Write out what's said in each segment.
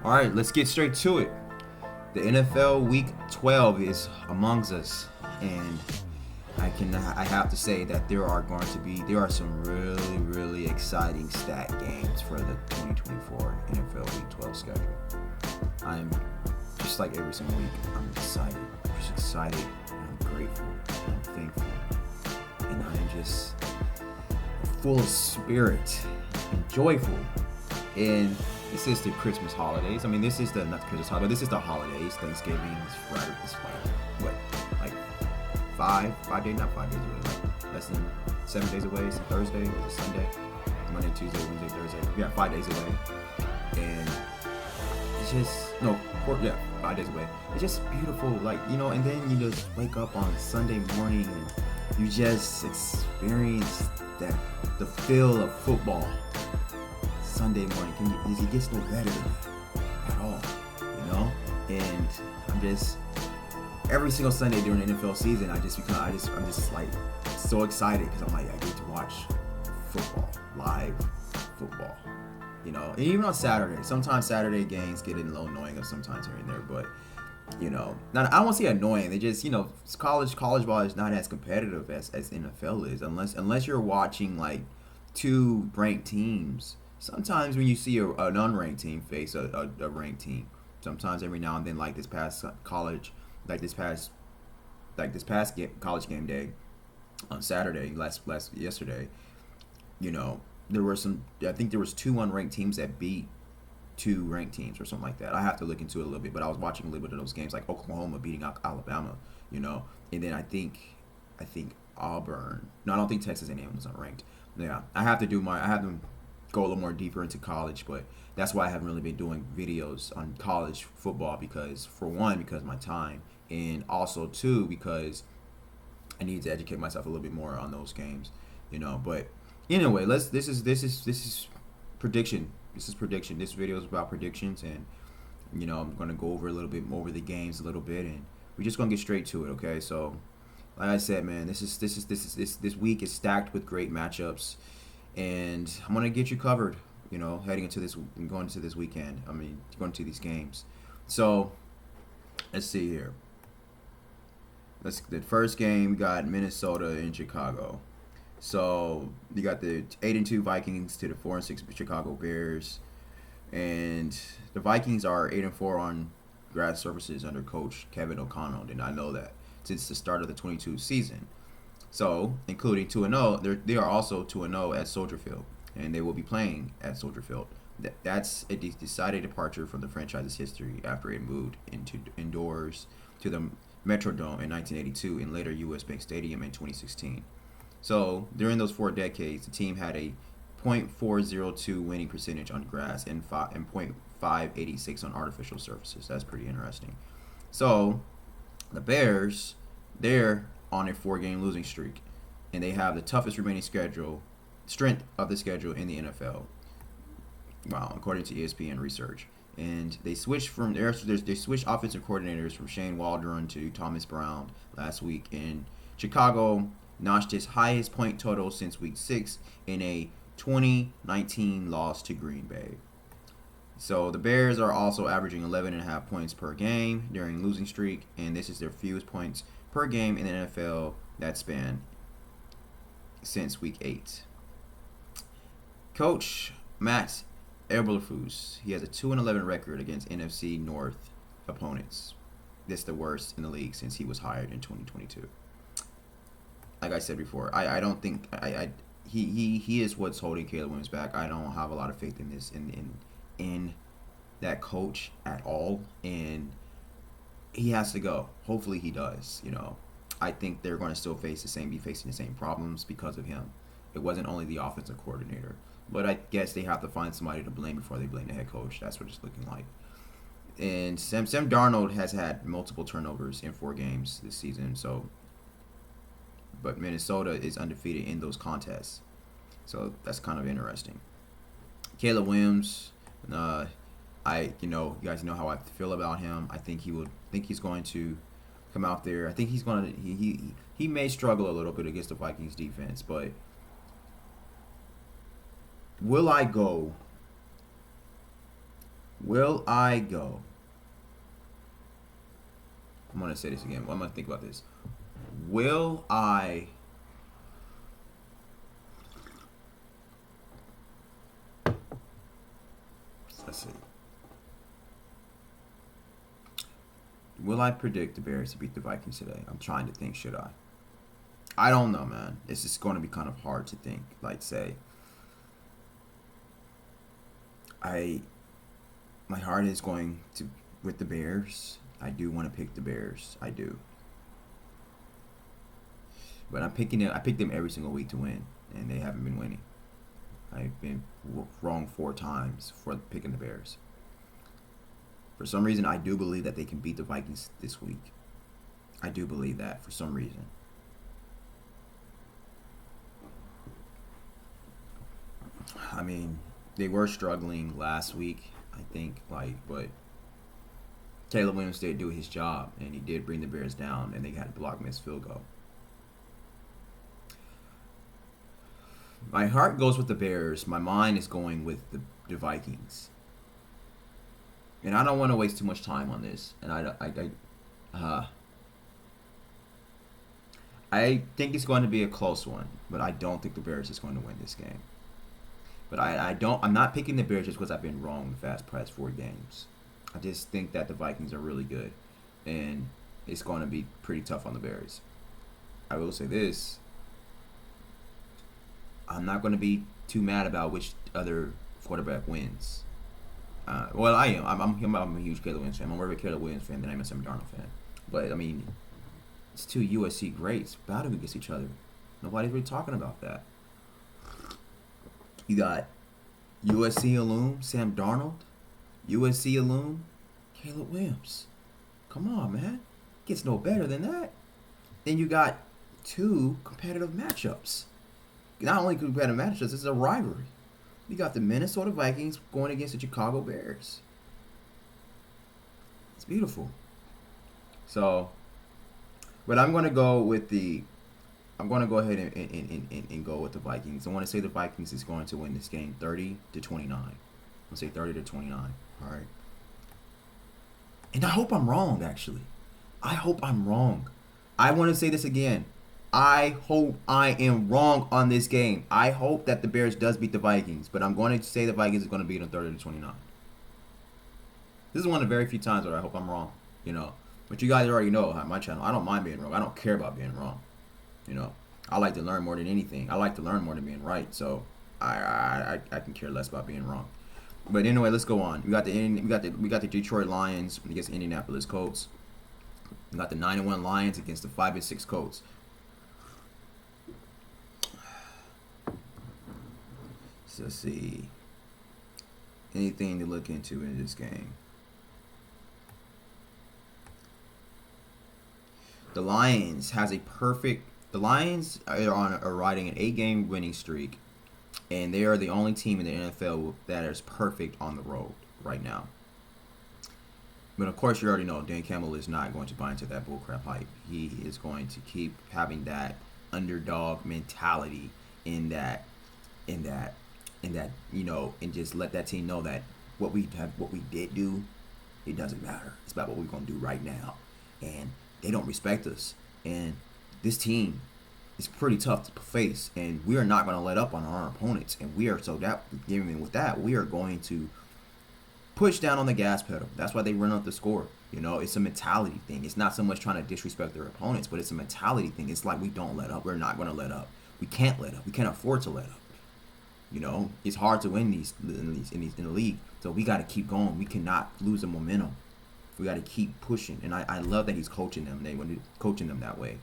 All right, let's get straight to it. The NFL Week 12 is amongst us, and I have to say that there are some really exciting stat games for the 2024 NFL Week 12 schedule. I'm just like every single week. I'm excited. I'm just excited. And I'm grateful. And I'm thankful, and I'm just full of spirit and joyful. And this is the Christmas holidays. I mean, this is the not the Christmas holiday. This is the holidays. Thanksgiving is right. It's like what, like 5 days, not 5 days away. Like less than 7 days away. It's Thursday. It's Sunday. Monday, Tuesday, Wednesday, Thursday. Yeah, 5 days away. And it's just no, 5 days away. It's just beautiful, like and then you just wake up on Sunday morning and you just experience that the feel of football. Sunday morning, it gets no better than that at all. And I'm just every single Sunday during the NFL season, I'm just like so excited because I'm like I get to watch football, live football. And even on Saturday, sometimes Saturday games get a little annoying, or sometimes here and there, but not I won't say annoying. They just college ball is not as competitive as NFL is, unless you're watching like two ranked teams. Sometimes when you see an unranked team face a ranked team, sometimes every now and then, like this past college, college game day on Saturday, last yesterday, there were some. I think there was two unranked teams that beat two ranked teams or something like that. I have to look into it a little bit, but I was watching a little bit of those games, like Oklahoma beating Alabama, and then I think Auburn. No, I don't think Texas A&M was unranked. Yeah, I have to go a little more deeper into college, but that's why I haven't really been doing videos on college football because for one, because of my time, and also two, because I need to educate myself a little bit more on those games, But anyway, this is prediction. This is prediction. This video is about predictions, and I'm gonna go over a little bit over the games a little bit, and we're just gonna get straight to it. Okay, so like I said, man, this week is stacked with great matchups, and I'm gonna get you covered. Heading into this and going into this weekend. I mean, going to these games. So let's see here. The first game we got Minnesota and Chicago. So you got the 8-2 Vikings to the 4-6 Chicago Bears, and the Vikings are 8-4 on grass surfaces under coach Kevin O'Connell. Did not know that since the start of the 22 season. So including 2-0, they are also 2-0 at Soldier Field, and they will be playing at Soldier Field. That's a decided departure from the franchise's history after it moved indoors to the Metrodome in 1982 and later U.S. Bank Stadium in 2016. So during those 4 decades, the team had a .402 winning percentage on grass and .586 on artificial surfaces. That's pretty interesting. So the Bears, they're on a 4-game losing streak, and they have the toughest remaining strength of the schedule in the NFL. Wow, according to ESPN research. And they switched offensive coordinators from Shane Waldron to Thomas Brown last week, and Chicago notched its highest point total since week 6 in a 2019 loss to Green Bay. So the Bears are also averaging 11.5 points per game during losing streak, and this is their fewest points per game in the NFL that span since week 8. Coach Matt Eberflus, he has a 2-11 record against NFC North opponents. This is the worst in the league since he was hired in 2022. Like I said before, I don't think he is what's holding Caleb Williams back. I don't have a lot of faith in this in that coach at all, and he has to go. Hopefully he does. I think they're going to still be facing the same problems because of him. It wasn't only the offensive coordinator, but I guess they have to find somebody to blame before they blame the head coach. That's what it's looking like. And Sam Darnold has had multiple turnovers in 4 games this season, but Minnesota is undefeated in those contests. So that's kind of interesting. Caleb Williams, you guys know how I feel about him. I think he's going to come out there. I think he's going to he may struggle a little bit against the Vikings defense, but will I go Will I go? I'm gonna say this again. I'm gonna think about this. Will I? Let's see. Will I predict the Bears to beat the Vikings today? I'm trying to think. Should I? I don't know, man. It's just going to be kind of hard to think. Like, say, I, my heart is going to with the Bears. I do want to pick the Bears. I do. But I'm picking them. I pick them every single week to win, and they haven't been winning. I've been wrong 4 times for picking the Bears. For some reason, I do believe that they can beat the Vikings this week. I do believe that for some reason. I mean, they were struggling last week, I think, but Caleb Williams did do his job, and he did bring the Bears down, and they had to block missed field goal. My heart goes with the Bears. My mind is going with the Vikings. And I don't want to waste too much time on this. And I think it's going to be a close one, but I don't think the Bears is going to win this game. But I'm not picking the Bears just because I've been wrong the past 4 games. I just think that the Vikings are really good, and it's going to be pretty tough on the Bears. I will say this. I'm not going to be too mad about which other quarterback wins. Well, I am. I'm a huge Caleb Williams fan. I'm more of a Caleb Williams fan than I'm a Sam Darnold fan. But, I mean, it's 2 USC greats battling against each other. Nobody's really talking about that. You got USC alum, Sam Darnold. USC alum, Caleb Williams. Come on, man. Gets no better than that. Then you got 2 competitive matchups. Not only competitive matchups, this is a rivalry. You got the Minnesota Vikings going against the Chicago Bears. It's beautiful. So, but I'm going to go with I'm going to go ahead and go with the Vikings. I want to say the Vikings is going to win this game 30-29. I'll say 30-29. All right. And I hope I'm wrong, actually. I hope I'm wrong. I want to say this again. I hope I am wrong on this game. I hope that the Bears does beat the Vikings, but I'm going to say the Vikings is going to beat them 30-29. This is one of the very few times where I hope I'm wrong, But you guys already know on my channel, I don't mind being wrong. I don't care about being wrong, I like to learn more than anything. I like to learn more than being right. So I can care less about being wrong. But anyway, let's go on. We got the Detroit Lions against Indianapolis Colts. We got the 9-1 Lions against the 5-6 Colts. So let's see. Anything to look into in this game? The Lions are riding an 8-game winning streak, and they are the only team in the NFL that is perfect on the road right now. But of course, you already know Dan Campbell is not going to buy into that bullcrap hype. He is going to keep having that underdog mentality in that, and just let that team know that what we did do, it doesn't matter. It's about what we're gonna do right now, and they don't respect us. And this team is pretty tough to face, and we are not going to let up on our opponents. And we are we are going to push down on the gas pedal. That's why they run up the score. It's a mentality thing. It's not so much trying to disrespect their opponents, but it's a mentality thing. It's like we don't let up. We're not going to let up. We can't let up. We can't afford to let up. It's hard to win in the league. So we got to keep going. We cannot lose the momentum. We got to keep pushing, and I love that he's coaching them. Coaching them that way.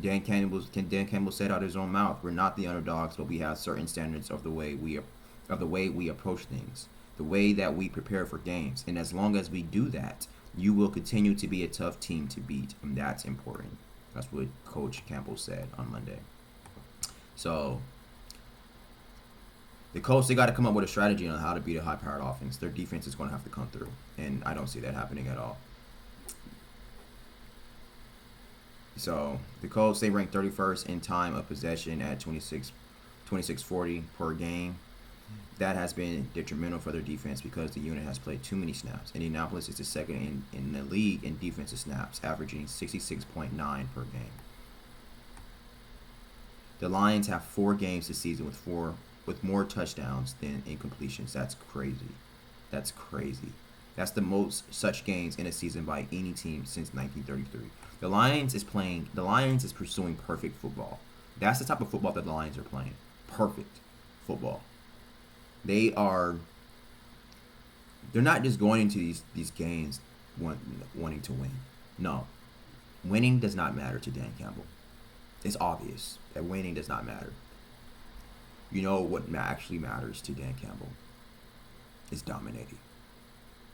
Dan Campbell said out of his own mouth, "We're not the underdogs, but we have certain standards of the way we approach things, the way that we prepare for games. And as long as we do that, you will continue to be a tough team to beat, and that's important." That's what Coach Campbell said on Monday. So the Colts, they got to come up with a strategy on how to beat a high-powered offense. Their defense is going to have to come through, and I don't see that happening at all. So the Colts, they rank 31st in time of possession at 26.40 per game. That has been detrimental for their defense because the unit has played too many snaps. Indianapolis is the second in the league in defensive snaps, averaging 66.9 per game. The Lions have 4 games this season with more touchdowns than incompletions. That's crazy. That's crazy. That's the most such games in a season by any team since 1933. The Lions is pursuing perfect football. That's the type of football that the Lions are playing. Perfect football. They're not just going into these games wanting to win. No. Winning does not matter to Dan Campbell. It's obvious that winning does not matter. You know what actually matters to Dan Campbell is dominating.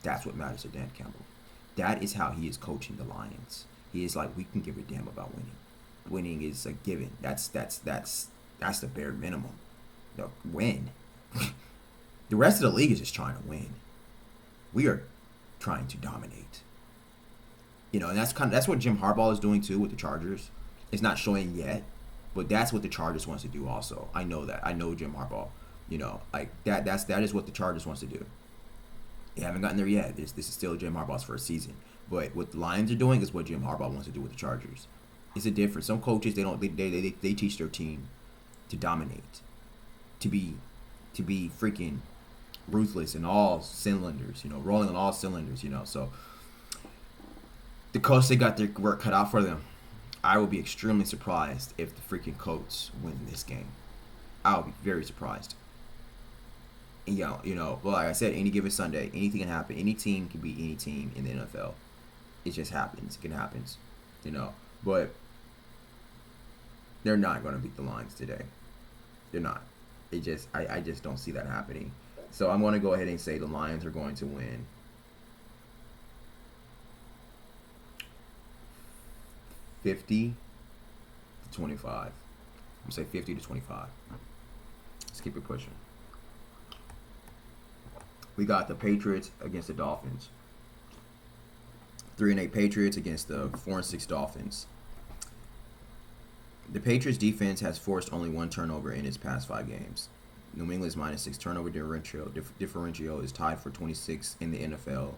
That's what matters to Dan Campbell. That is how he is coaching the Lions. He is like, we can give a damn about winning. Winning is a given. That's the bare minimum. Win. The rest of the league is just trying to win. We are trying to dominate. And that's what Jim Harbaugh is doing too with the Chargers. It's not showing yet, but that's what the Chargers wants to do also. I know that. I know Jim Harbaugh. That is what the Chargers wants to do. They haven't gotten there yet. This is still Jim Harbaugh's first season. But what the Lions are doing is what Jim Harbaugh wants to do with the Chargers. It's a difference. Some coaches they teach their team to dominate, to be freaking ruthless in all cylinders. Rolling on all cylinders. So the Colts, they got their work cut out for them. I will be extremely surprised if the freaking Colts win this game. I'll be very surprised. And, well, like I said, any given Sunday, anything can happen. Any team can beat any team in the NFL. It just happens. It can happen. But they're not going to beat the Lions today. They're not. I just don't see that happening. So I'm going to go ahead and say the Lions are going to win 50-25. I'm going to say 50-25. Let's keep it pushing. We got the Patriots against the Dolphins. 3-8 Patriots against the 4-6 Dolphins. The Patriots defense has forced only 1 turnover in its past 5 games. New England's -6 turnover differential is tied for 26 in the NFL.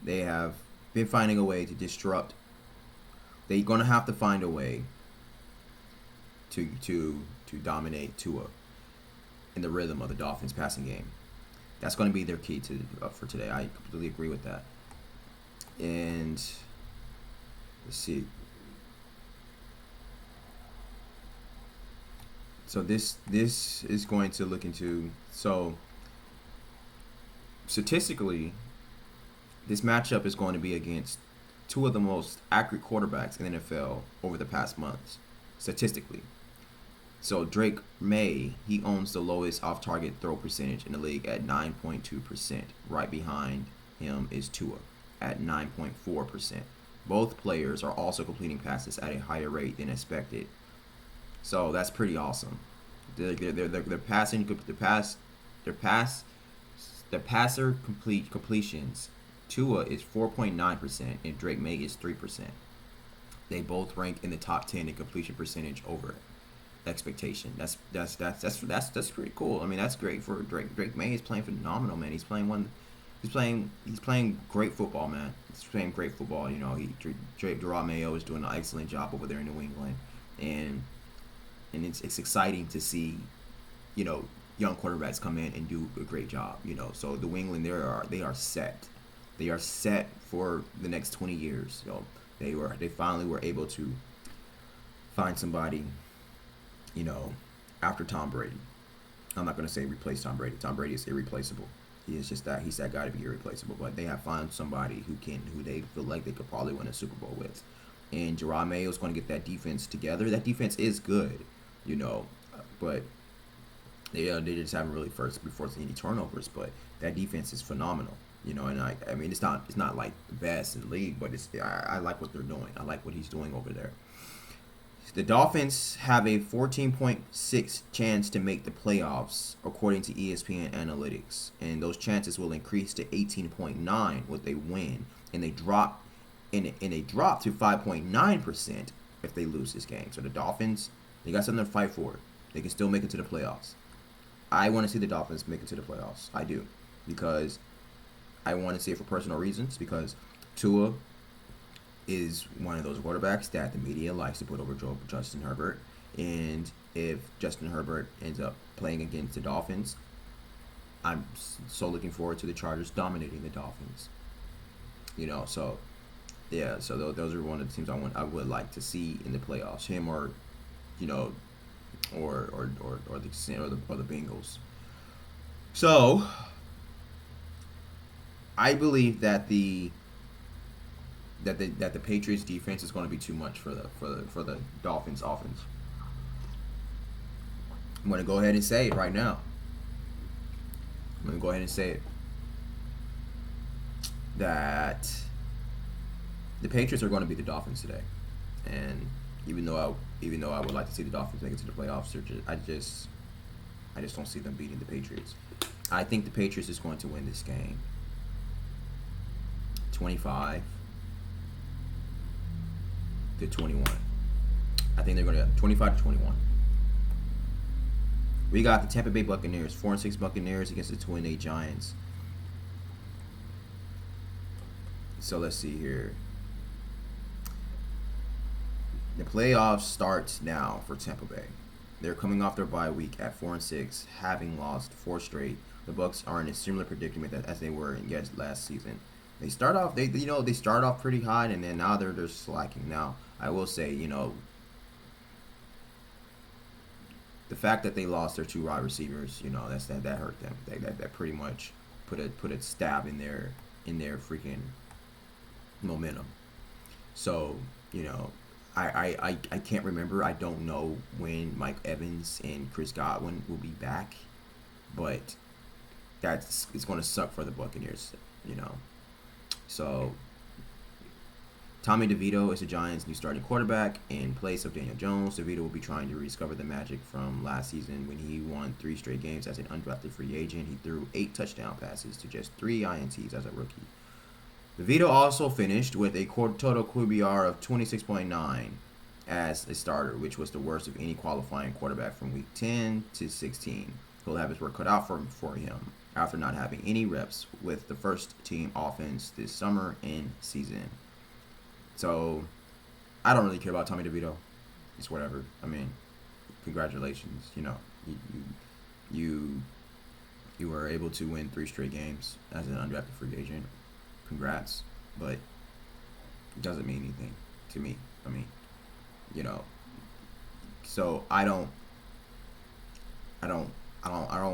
They have been finding a way to disrupt. They're gonna have to find a way to dominate Tua in the rhythm of the Dolphins passing game. That's going to be their key for today. I completely agree with that. And let's see. So this is going to look into. So statistically, this matchup is going to be against 2 of the most accurate quarterbacks in the NFL over the past months, statistically. So Drake May, he owns the lowest off-target throw percentage in the league at 9.2%. Right behind him is Tua at 9.4%. Both players are also completing passes at a higher rate than expected. So that's pretty awesome. The passer completions. Tua is 4.9% and Drake May is 3%. They both rank in the top 10 in completion percentage over expectation. That's pretty cool. I mean, that's great for Drake. Drake May is playing phenomenal, man. He's playing great football, man. He's playing great football. Jerod Mayo is doing an excellent job over there in New England, and it's exciting to see, young quarterbacks come in and do a great job. So New England, they are set. They are set for the next 20 years. They finally were able to find somebody, after Tom Brady. I'm not going to say replace Tom Brady. Tom Brady is irreplaceable. He's that guy to be irreplaceable. But they have found somebody who they feel like they could probably win a Super Bowl with. And Jerod Mayo is going to get that defense together. That defense is good, but they just haven't really forced any turnovers. But that defense is phenomenal, and I mean it's not like the best in the league, but I like what they're doing. I like what he's doing over there. The Dolphins have a 14.6 chance to make the playoffs, according to ESPN Analytics, and those chances will increase to 18.9 with a win, and they drop to 5.9% if they lose this game. So the Dolphins, they got something to fight for. They can still make it to the playoffs. I want to see the Dolphins make it to the playoffs. I do, because I want to see it for personal reasons. Because Tua is one of those quarterbacks that the media likes to put over Justin Herbert, and if Justin Herbert ends up playing against the Dolphins, I'm so looking forward to the Chargers dominating the Dolphins. So yeah, so those are one of the teams I would like to see in the playoffs. Him or, you know, or the Bengals. So I believe that the Patriots defense is going to be too much for the Dolphins offense. I'm going to go ahead and say it right now. I'm going to go ahead and say it. That the Patriots are going to beat the Dolphins today. And even though I would like to see the Dolphins make it to the playoffs, I just don't see them beating the Patriots. I think the Patriots is going to win this game 25-21. I think they're going to 25-21. We got the Tampa Bay Buccaneers, 4-6 Buccaneers against the 2-8 Giants. So let's see here. The playoffs starts now for Tampa Bay. They're coming off their bye week at 4-6, having lost 4 straight. The Bucs are in a similar predicament as they were in last season. They start off pretty hot, and then now they're slacking. Now I will say, the fact that they lost their 2 wide receivers, that hurt them. That pretty much put a stab in their freaking momentum. So I can't remember. I don't know when Mike Evans and Chris Godwin will be back, but it's going to suck for the Buccaneers. So Tommy DeVito is the Giants' new starting quarterback in place of Daniel Jones. DeVito will be trying to rediscover the magic from last season when he won 3 straight games as an undrafted free agent. He threw 8 touchdown passes to just 3 INTs as a rookie. DeVito also finished with a total QBR of 26.9 as a starter, which was the worst of any qualifying quarterback from week 10 to 16. He'll have his work cut out for him after not having any reps with the first team offense this summer and season. So I don't really care about Tommy DeVito. It's whatever. I mean, congratulations. You were able to win 3 straight games as an undrafted free agent. Congrats, but it doesn't mean anything to me. I mean, so I don't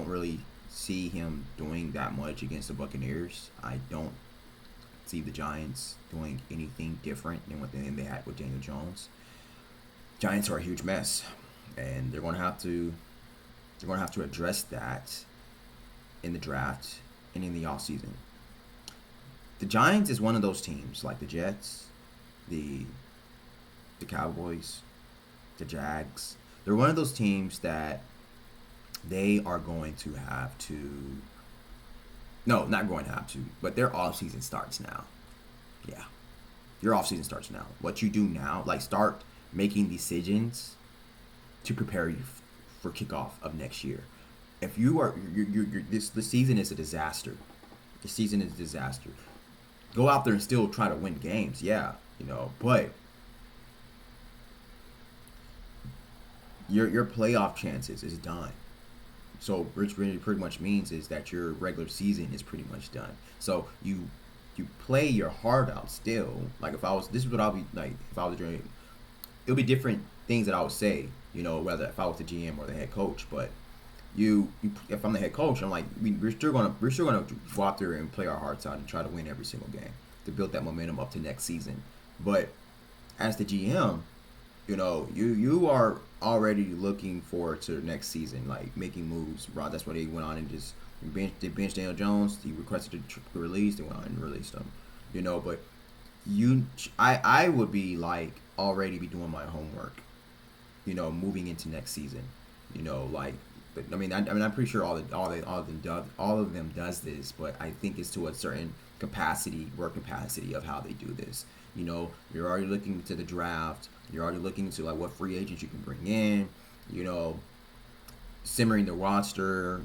really see him doing that much against the Buccaneers. I don't see the Giants doing anything different than what they had with Daniel Jones. Giants are a huge mess, and they're going to have to address that in the draft and in the offseason. The Giants is one of those teams, like the Jets, the Cowboys, the Jags. They're one of those teams that they are going to have to... No, not going to have to, but their offseason starts now. Yeah. Your offseason starts now. What you do now, start making decisions to prepare you for kickoff of next year. If you are... The season is a disaster. The season is a disaster. Go out there and still try to win games, yeah, but your playoff chances is done. So which really pretty much means is that your regular season is pretty much done. So you play your heart out still. This is what I'll be like if I was doing. It'll be different things that I would say, whether if I was the GM or the head coach, but. If I'm the head coach, I'm like, we're still gonna go out there and play our hearts out and try to win every single game to build that momentum up to next season. But as the GM, you are already looking forward to the next season, like making moves. Right? That's why they went on and just benched Daniel Jones. He requested the release. They went on and released him. But I would be already be doing my homework. Moving into next season. But I'm pretty sure all of them does this, but I think it's to a certain work capacity of how they do this. You're already looking to the draft. You're already looking to what free agents you can bring in. simmering the roster,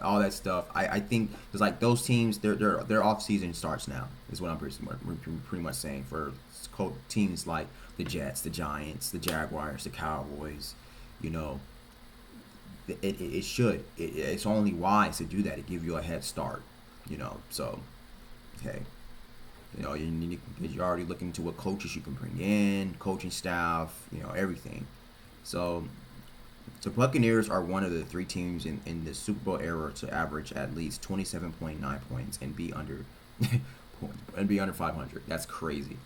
all that stuff. I think because like those teams, their off season starts now. Is what I'm pretty much saying for teams like the Jets, the Giants, the Jaguars, the Cowboys. You know, it should. It's only wise to do that to give you a head start. So okay. You're already looking to what coaches you can bring in, coaching staff, everything. So the Buccaneers are one of the three teams in the Super Bowl era to average at least 27.9 points and be under 500. That's crazy.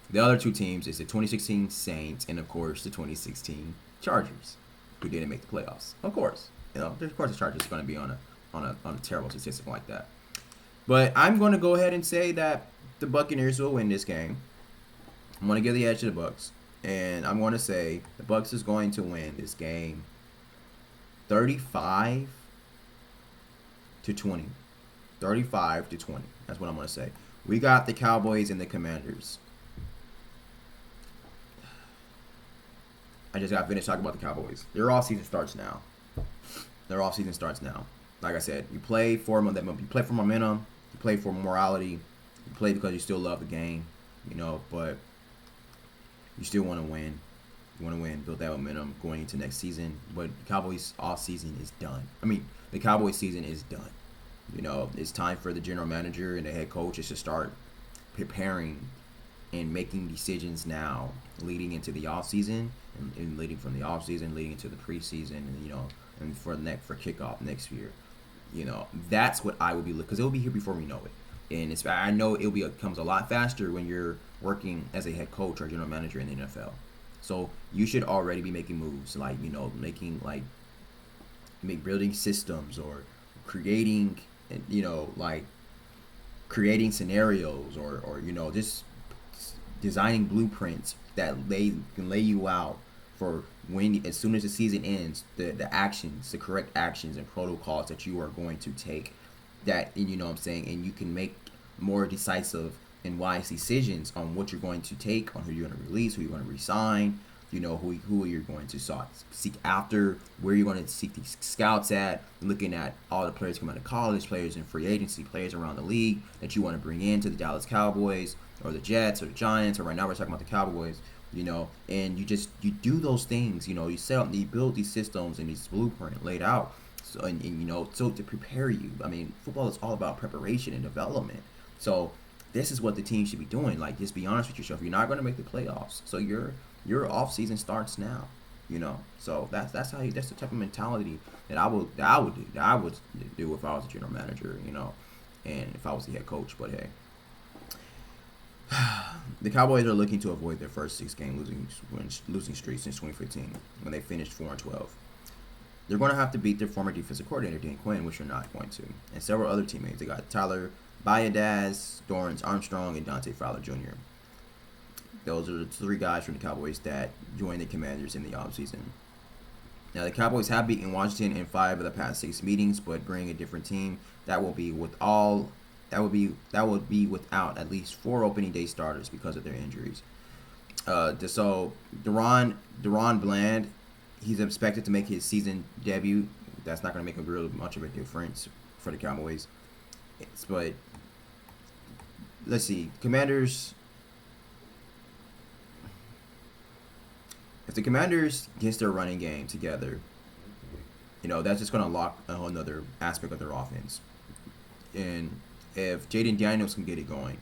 The other two teams is the 2016 Saints and of course the 2016 Chargers, who didn't make the playoffs. Of course, of course the Chargers are going to be on a terrible statistic like that. But I'm going to go ahead and say that the Buccaneers will win this game. I'm going to give the edge to the Bucks, and I'm going to say the Bucks is going to win this game 35-20. 35-20. That's what I'm going to say. We got the Cowboys and the Commanders. I just got finished talking about the Cowboys. Their off season starts now. Like I said, you play for momentum. You play for morality. You play because you still love the game, but you still want to win. You want to win, build that momentum going into next season. But the Cowboys off season is done. The Cowboys season is done. It's time for the general manager and the head coach is to start preparing and making decisions now, leading into the off season and leading from the off season, leading into the preseason, and for kickoff next year. That's what I will be looking, because it will be here before we know it. And I know comes a lot faster when you're working as a head coach or general manager in the NFL. So you should already be making moves, like building systems or creating, creating scenarios or just designing blueprints that can lay you out for when, as soon as the season ends, the correct actions and protocols that you are going to take, that, what I'm saying, and you can make more decisive and wise decisions on what you're going to take, on who you're going to release, who you're going to resign, who you're going to seek after, where you're going to seek these scouts at, looking at all the players coming out of college, players in free agency, players around the league that you want to bring into the Dallas Cowboys or the Jets or the Giants, or right now we're talking about the Cowboys, and you do those things, you set up, you build these systems and these blueprint laid out. So, so to prepare you. Football is all about preparation and development. So this is what the team should be doing. Like, just be honest with yourself. You're not going to make the playoffs, so your off season starts now. So that's the type of mentality that I would do if I was a general manager. And if I was the head coach. But hey, the Cowboys are looking to avoid their first 6-game losing streak since 2015, when they finished 4-12. They're going to have to beat their former defensive coordinator, Dan Quinn, which they're not going to, and several other teammates. They got Tyler Biadasz, Dorrance Armstrong, and Dante Fowler Jr. Those are the three guys from the Cowboys that joined the Commanders in the offseason. Now, the Cowboys have beaten Washington in 5 of the past 6 meetings, but bring a different team that will be without at least 4 opening day starters because of their injuries. So Deron Bland, he's expected to make his season debut. That's not going to make a real much of a difference for the Cowboys. But let's see, Commanders. If the Commanders gets their running game together, that's just going to unlock a whole another aspect of their offense. And if Jaden Daniels can get it going,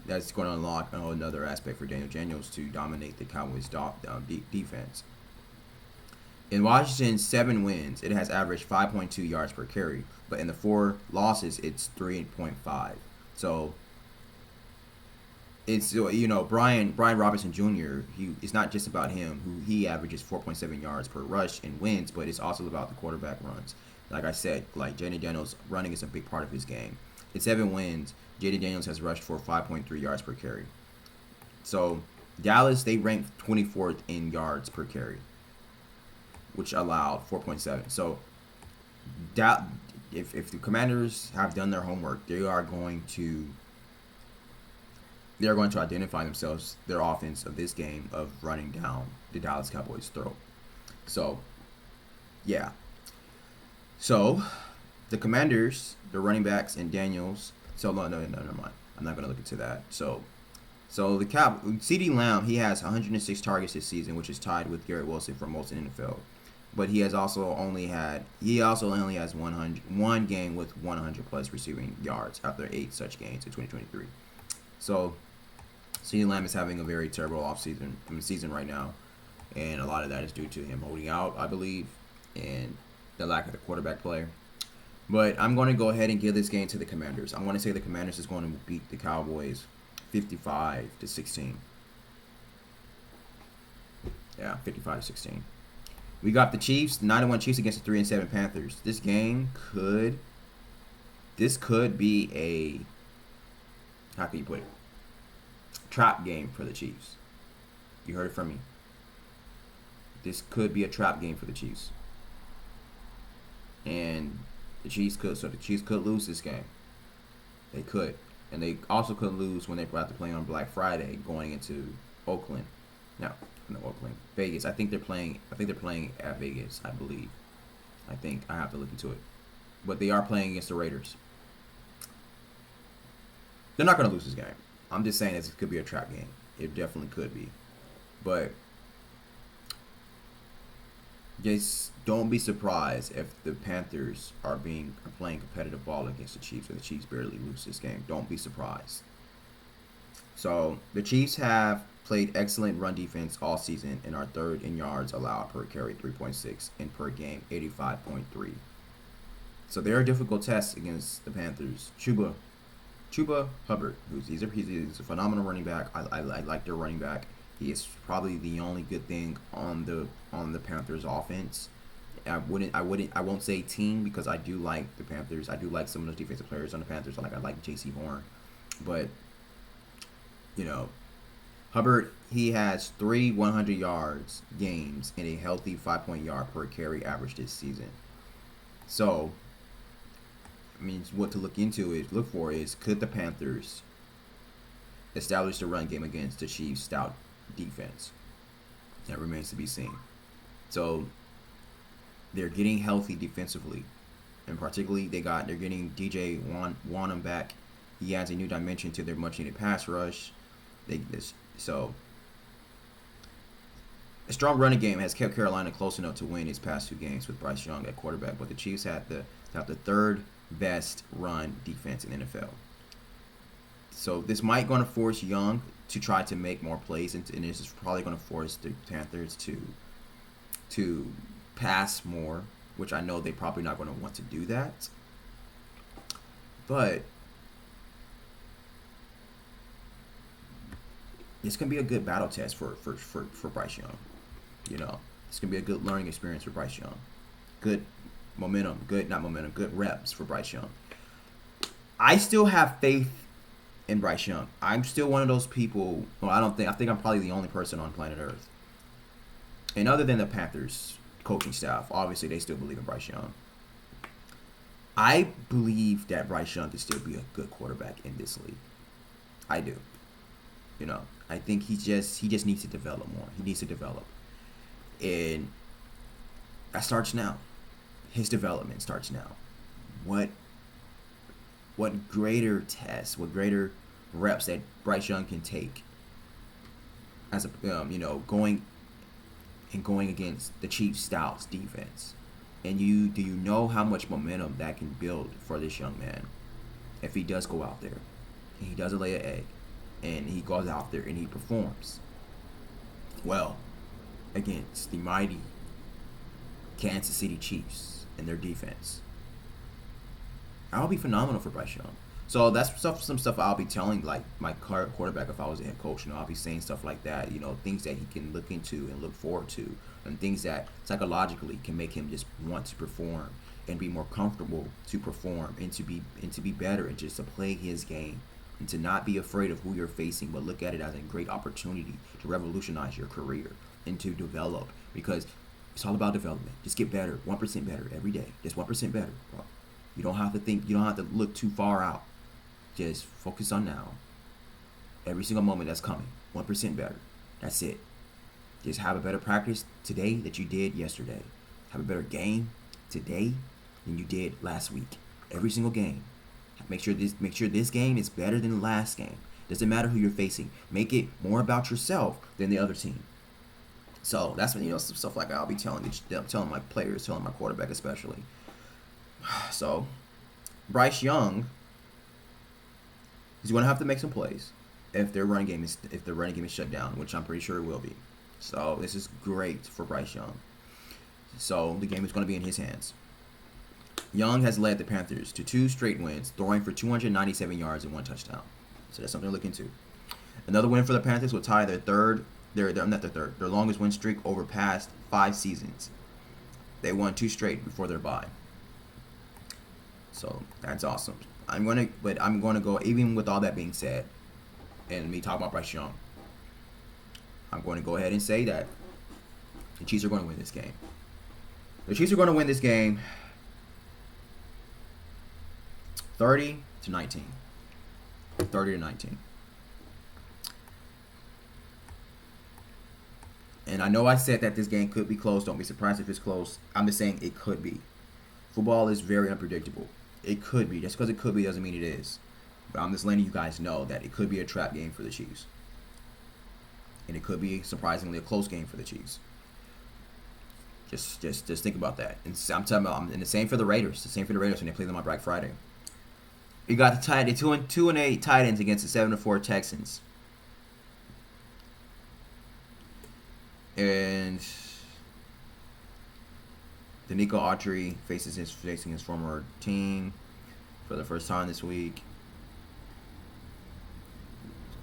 that's going to unlock a whole another aspect for Daniel Daniels to dominate the Cowboys' defense. In Washington's 7 wins, it has averaged 5.2 yards per carry, but in the 4 losses, it's 3.5. So it's Brian Robinson Jr. It's not just about him, who he averages 4.7 yards per rush and wins, but it's also about the quarterback runs. Like I said, Jaden Daniels running is a big part of his game. In 7 wins, Jaden Daniels has rushed for 5.3 yards per carry. So Dallas, they ranked 24th in yards per carry, which allowed 4.7. So if the Commanders have done their homework, they are going to identify themselves, their offense of this game, of running down the Dallas Cowboys' throat. So Yeah. So the Commanders, the running backs, and Daniels. So no, never mind. I'm not gonna look into that. So the CD Lamb, he has 106 targets this season, which is tied with Garrett Wilson for most in NFL. But he also only has one game with 100 plus receiving yards after 8 such games in 2023. So CD Lamb is having a very terrible season right now, and a lot of that is due to him holding out, I believe, and the lack of the quarterback play. But I'm going to go ahead and give this game to the Commanders. I'm going to say the Commanders is going to beat the Cowboys 55-16. Yeah, 55-16. We got the Chiefs, 9-1 Chiefs against the 3-7 Panthers. This could be a, how can you put it, trap game for the Chiefs. You heard it from me. This could be a trap game for the Chiefs. And the Chiefs could lose this game. They could. And they also could lose when they have to play on Black Friday going into Oakland. No, Oakland. Vegas. I think they're playing at Vegas, I believe. I think I have to look into it. But they are playing against the Raiders. They're not going to lose this game. I'm just saying this could be a trap game. It definitely could be. But just don't be surprised if the Panthers are playing competitive ball against the Chiefs, or the Chiefs barely lose this game. Don't be surprised. So the Chiefs have played excellent run defense all season and are third in yards allowed per carry, 3.6, and per game, 85.3. So there are difficult tests against the Panthers. Chuba Hubbard, he's a phenomenal running back. I like their running back. He is probably the only good thing on the Panthers offense. I won't say team, because I do like the Panthers. I do like some of those defensive players on the Panthers. I like J.C. Horn, but Hubbard, he has 3 100 yards games and a healthy 5 yard per carry average this season. So, I mean, what to look for is could the Panthers establish the run game against the Chiefs' stout defense? That remains to be seen. So they're getting healthy defensively, and particularly they're getting DJ Wonnum back. He adds a new dimension to their much-needed pass rush. So a strong running game has kept Carolina close enough to win its past 2 games with Bryce Young at quarterback, but the Chiefs have the third best run defense in the NFL. So this might going to force Young to try to make more plays, and this is probably going to force the Panthers to pass more, which I know they're probably not going to want to do that. But it's going to be a good battle test for Bryce Young. It's going to be a good learning experience for Bryce Young. Good reps for Bryce Young. I still have faith in Bryce Young. I'm still one of those people. Well, I think I'm probably the only person on planet Earth. And other than the Panthers coaching staff, obviously they still believe in Bryce Young. I believe that Bryce Young can still be a good quarterback in this league. I do. I think he just needs to develop more. He needs to develop. And that starts now. His development starts now. What greater tests, what greater reps that Bryce Young can take as going against the Chiefs' stouts defense. And do you know how much momentum that can build for this young man if he does go out there and he doesn't lay an egg and he goes out there and he performs well against the mighty Kansas City Chiefs and their defense? That'll be phenomenal for Bryce Young. So that's some stuff I'll be telling like my current quarterback if I was a head coach. I'll be saying stuff like that. Things that he can look into and look forward to, and things that psychologically can make him just want to perform and be more comfortable to perform and to be better and just to play his game and to not be afraid of who you're facing, but look at it as a great opportunity to revolutionize your career and to develop, because it's all about development. Just get better, 1% better every day. Just 1% better, bro. You don't have to think. You don't have to look too far out. Just focus on now. Every single moment that's coming, 1% better. That's it. Just have a better practice today that you did yesterday. have a better game today than you did last week. Every single game. Make sure this game is better than the last game. Doesn't matter who you're facing. Make it more about yourself than the other team. So that's when, some stuff like that I'll be telling my players, telling my quarterback especially. So Bryce Young is going to have to make some plays if the running game is shut down, which I'm pretty sure it will be. So this is great for Bryce Young. So the game is going to be in his hands. Young has led the Panthers to 2 straight wins, throwing for 297 yards and 1 touchdown. So that's something to look into. Another win for the Panthers will tie their longest win streak over past 5 seasons. They won 2 straight before their bye. So that's awesome. I'm gonna go, even with all that being said, and me talking about Bryce Young, I'm going to go ahead and say that the Chiefs are going to win this game. The Chiefs are going to win this game 30-19. 30-19. And I know I said that this game could be close. Don't be surprised if it's close. I'm just saying it could be. Football is very unpredictable. It could be. Just because it could be doesn't mean it is. But I'm just letting you guys know that it could be a trap game for the Chiefs. And it could be surprisingly a close game for the Chiefs. Just think about that. And I'm talking about, and the same for the Raiders. The same for the Raiders when they play them on Black Friday. You got the 2-8 Titans against the 7-4 Texans. And Danico Autry facing his former team for the first time this week.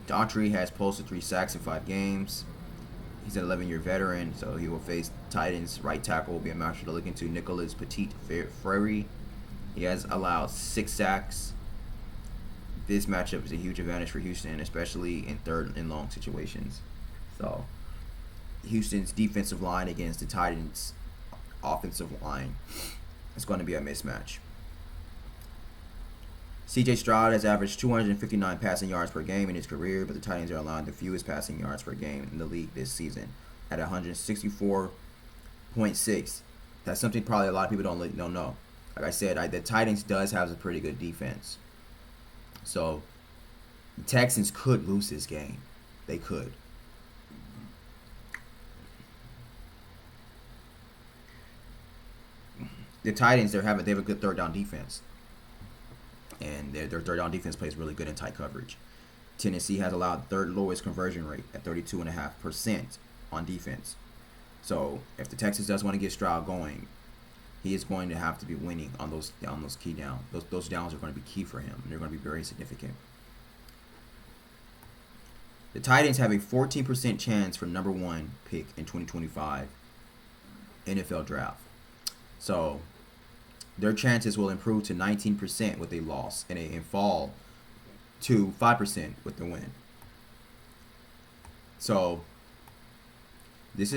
Autry has posted 3 sacks in 5 games. He's an 11-year veteran, so he will face Titans. Right tackle will be a matchup to look into. Nicholas Petit-Frere. He has allowed 6 sacks. This matchup is a huge advantage for Houston, especially in third and long situations. So Houston's defensive line against the Titans' offensive line is going to be a mismatch. C.J. Stroud has averaged 259 passing yards per game in his career, but the Titans are allowing the fewest passing yards per game in the league this season at 164.6. That's something probably a lot of people don't know. Like I said, the Titans does have a pretty good defense. So the Texans could lose this game. They could. The Titans, they have a good third down defense. And their third down defense plays really good in tight coverage. Tennessee has allowed third lowest conversion rate at 32.5% on defense. So if the Texans does want to get Stroud going, he is going to have to be winning on those key downs. Those downs are going to be key for him, and they're going to be very significant. The Titans have a 14% chance for number 1 pick in 2025 NFL draft. So their chances will improve to 19% with a loss and fall to 5% with the win. So this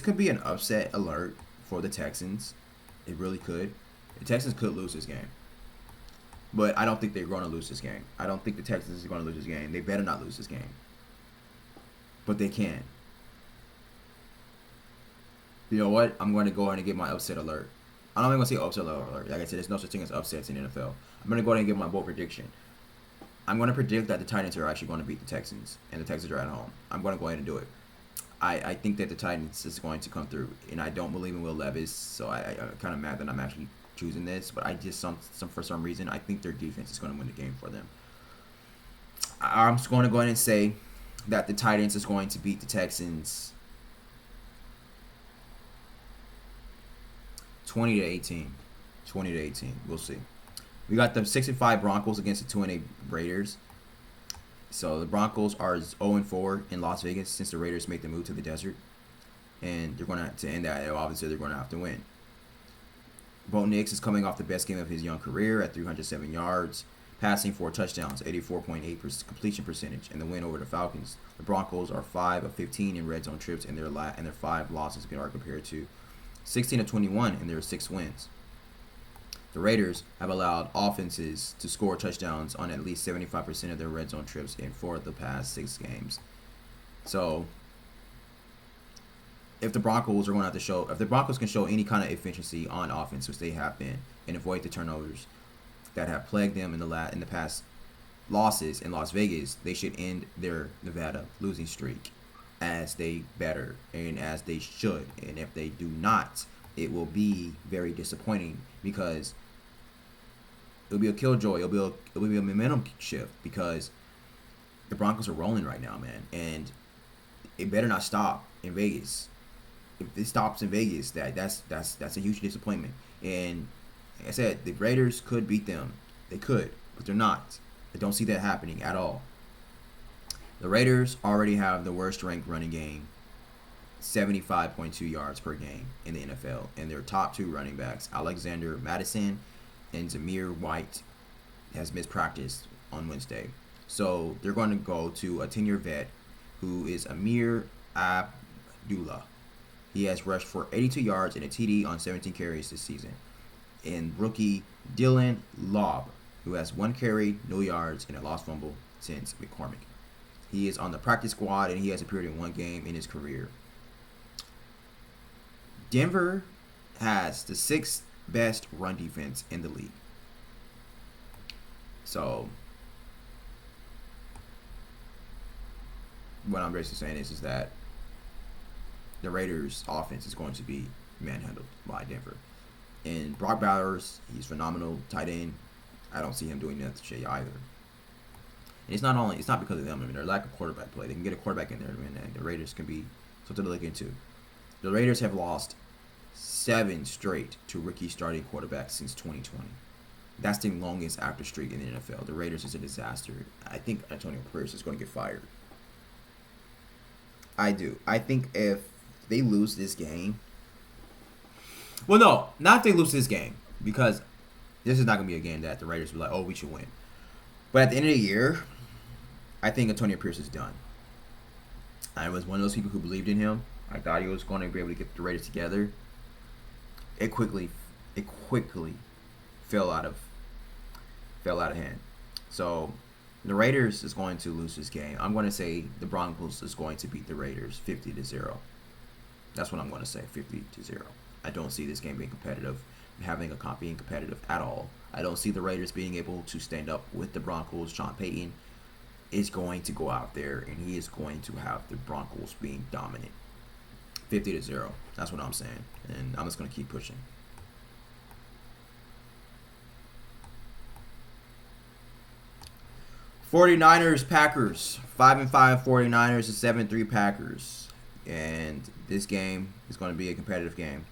could be an upset alert for the Texans. It really could. The Texans could lose this game. But I don't think they're going to lose this game. I don't think the Texans are going to lose this game. They better not lose this game. But they can. You know what? I'm going to go ahead and get my upset alert. I'm not even going to say upset alert. Like I said, there's no such thing as upsets in the NFL. I'm going to go ahead and give my bold prediction. I'm going to predict that the Titans are actually going to beat the Texans, and the Texans are at home. I'm going to go ahead and do it. I think that the Titans is going to come through, and I don't believe in Will Levis, so I'm kind of mad that I'm actually choosing this, but I just for some reason I think their defense is going to win the game for them. I'm just going to go ahead and say that the Titans is going to beat the Texans 20-18. 20-18. We'll see. We got the 6-5 Broncos against the 2-8 Raiders. So the Broncos are 0-4 in Las Vegas since the Raiders made the move to the desert, and they're going to end that. Obviously, they're going to have to win. Bo Nix is coming off the best game of his young career at 307 yards, passing 4 touchdowns, 84.8% completion percentage, and the win over the Falcons. The Broncos are 5 of 15 in red zone trips, and their 5 losses are compared to 16 of 21 in their 6 wins. The Raiders have allowed offenses to score touchdowns on at least 75% of their red zone trips in 4 of the past 6 games. So if the Broncos are going to have to show, if the Broncos can show any kind of efficiency on offense, which they have been, and avoid the turnovers that have plagued them in the past losses in Las Vegas, they should end their Nevada losing streak as they better and as they should. And if they do not, it will be very disappointing because it'll be a killjoy. It'll be a momentum shift because the Broncos are rolling right now, man, and it better not stop in Vegas. If it stops in Vegas, that's a huge disappointment. And like I said, the Raiders could beat them. They could, but they're not. I don't see that happening at all. The Raiders already have the worst ranked running game, 75.2 yards per game in the NFL, and their top two running backs, Alexander Madison and Zamir White, has missed practice on Wednesday. So they're going to go to a 10-year vet who is Amir Abdullah. He has rushed for 82 yards and a TD on 17 carries this season. And rookie Dylan Lobb, who has 1 carry, no yards, and a lost fumble since McCormick. He is on the practice squad, and he has appeared in 1 game in his career. Denver has the 6th best run defense in the league. So what I'm basically saying is that the Raiders' offense is going to be manhandled by Denver. And Brock Bowers, he's phenomenal tight end. I don't see him doing that to Shea either. And it's not because of them. I mean, their lack of quarterback play. They can get a quarterback in there, and the Raiders can be something to look into. The Raiders have lost 7 straight to rookie starting quarterbacks since 2020. That's the longest active streak in the NFL. The Raiders is a disaster. I think Antonio Pierce is going to get fired. I do. I think if they lose this game, well, no, not if they lose this game, because this is not going to be a game that the Raiders will be like, oh, we should win. But at the end of the year, I think Antonio Pierce is done. I was one of those people who believed in him. I thought he was going to be able to get the Raiders together. It quickly fell out of hand. So the Raiders is going to lose this game. I'm going to say the Broncos is going to beat the Raiders 50-0. That's what I'm going to say, 50-0. I don't see this game being competitive, being competitive at all. I don't see the Raiders being able to stand up with the Broncos. Sean Payton is going to go out there, and he is going to have the Broncos being dominant. 50-0. That's what I'm saying. And I'm just going to keep pushing. '49ers, Packers. 5-5 '49ers and 7-3 Packers. And this game is going to be a competitive game.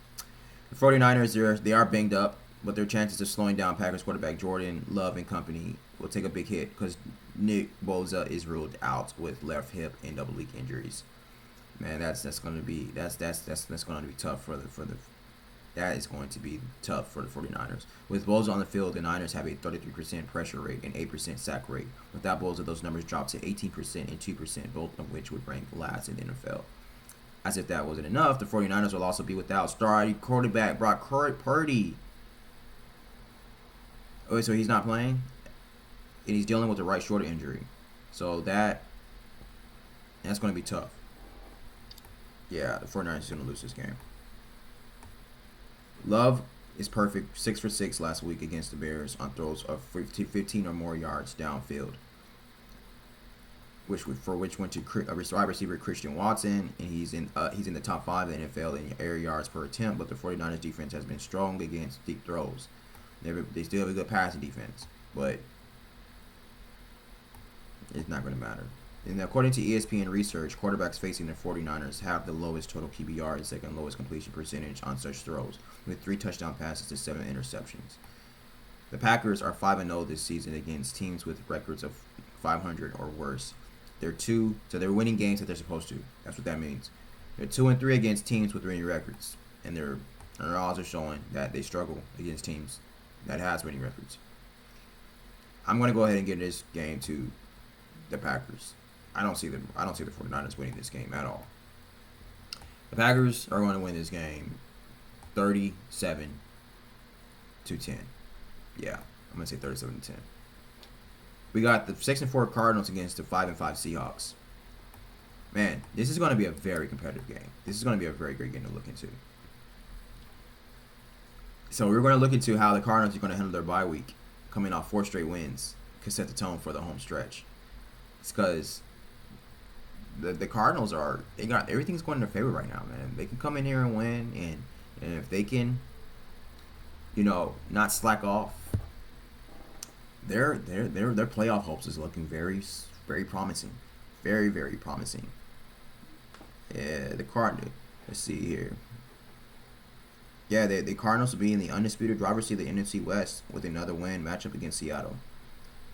The '49ers, they are banged up, but their chances of slowing down Packers quarterback Jordan Love and company will take a big hit because Nick Bosa is ruled out with left hip and double leg injuries. Man, that's going to be tough for the that is going to be tough for the 49ers. With Bosa on the field, the Niners have a 33% pressure rate and 8% sack rate. Without Bosa, those numbers drop to 18% and 2%, both of which would rank last in the NFL. As if that wasn't enough, the 49ers will also be without starting quarterback Brock Purdy. Oh, so he's not playing? And he's dealing with a right shoulder injury. So that's going to be tough. Yeah, the 49ers are going to lose this game. Love is perfect, 6 for 6 last week against the Bears on throws of 15 or more yards downfield, which went to wide receiver Christian Watson, and he's in the top 5 in the NFL in air yards per attempt. But the 49ers defense has been strong against deep throws. They still have a good passing defense, but it's not going to matter. And according to ESPN research, quarterbacks facing the 49ers have the lowest total QBR and second lowest completion percentage on such throws, with 3 touchdown passes to 7 interceptions. The Packers are 5-0 this season against teams with records of 500 or worse. So they're winning games that they're supposed to. That's what that means. They're 2-3 against teams with winning records, and their odds are showing that they struggle against teams that has winning records. I'm going to go ahead and give this game to the Packers. I don't see the 49ers winning this game at all. The Packers are going to win this game 37-10. Yeah, I'm going to say 37-10. We got the 6-4 Cardinals against the 5-5 Seahawks. Man, this is going to be a very competitive game. This is going to be a very great game to look into. So we're going to look into how the Cardinals are going to handle their bye week, coming off 4 straight wins, could set the tone for the home stretch. It's because the Cardinals they got everything's going in their favor right now, man. They can come in here and win, and if they can, not slack off, their playoff hopes is looking very, very promising, very, very promising. Yeah, the Cardinals. Let's see here. Yeah, the Cardinals will be in the undisputed driver's seat of the NFC West with another win matchup against Seattle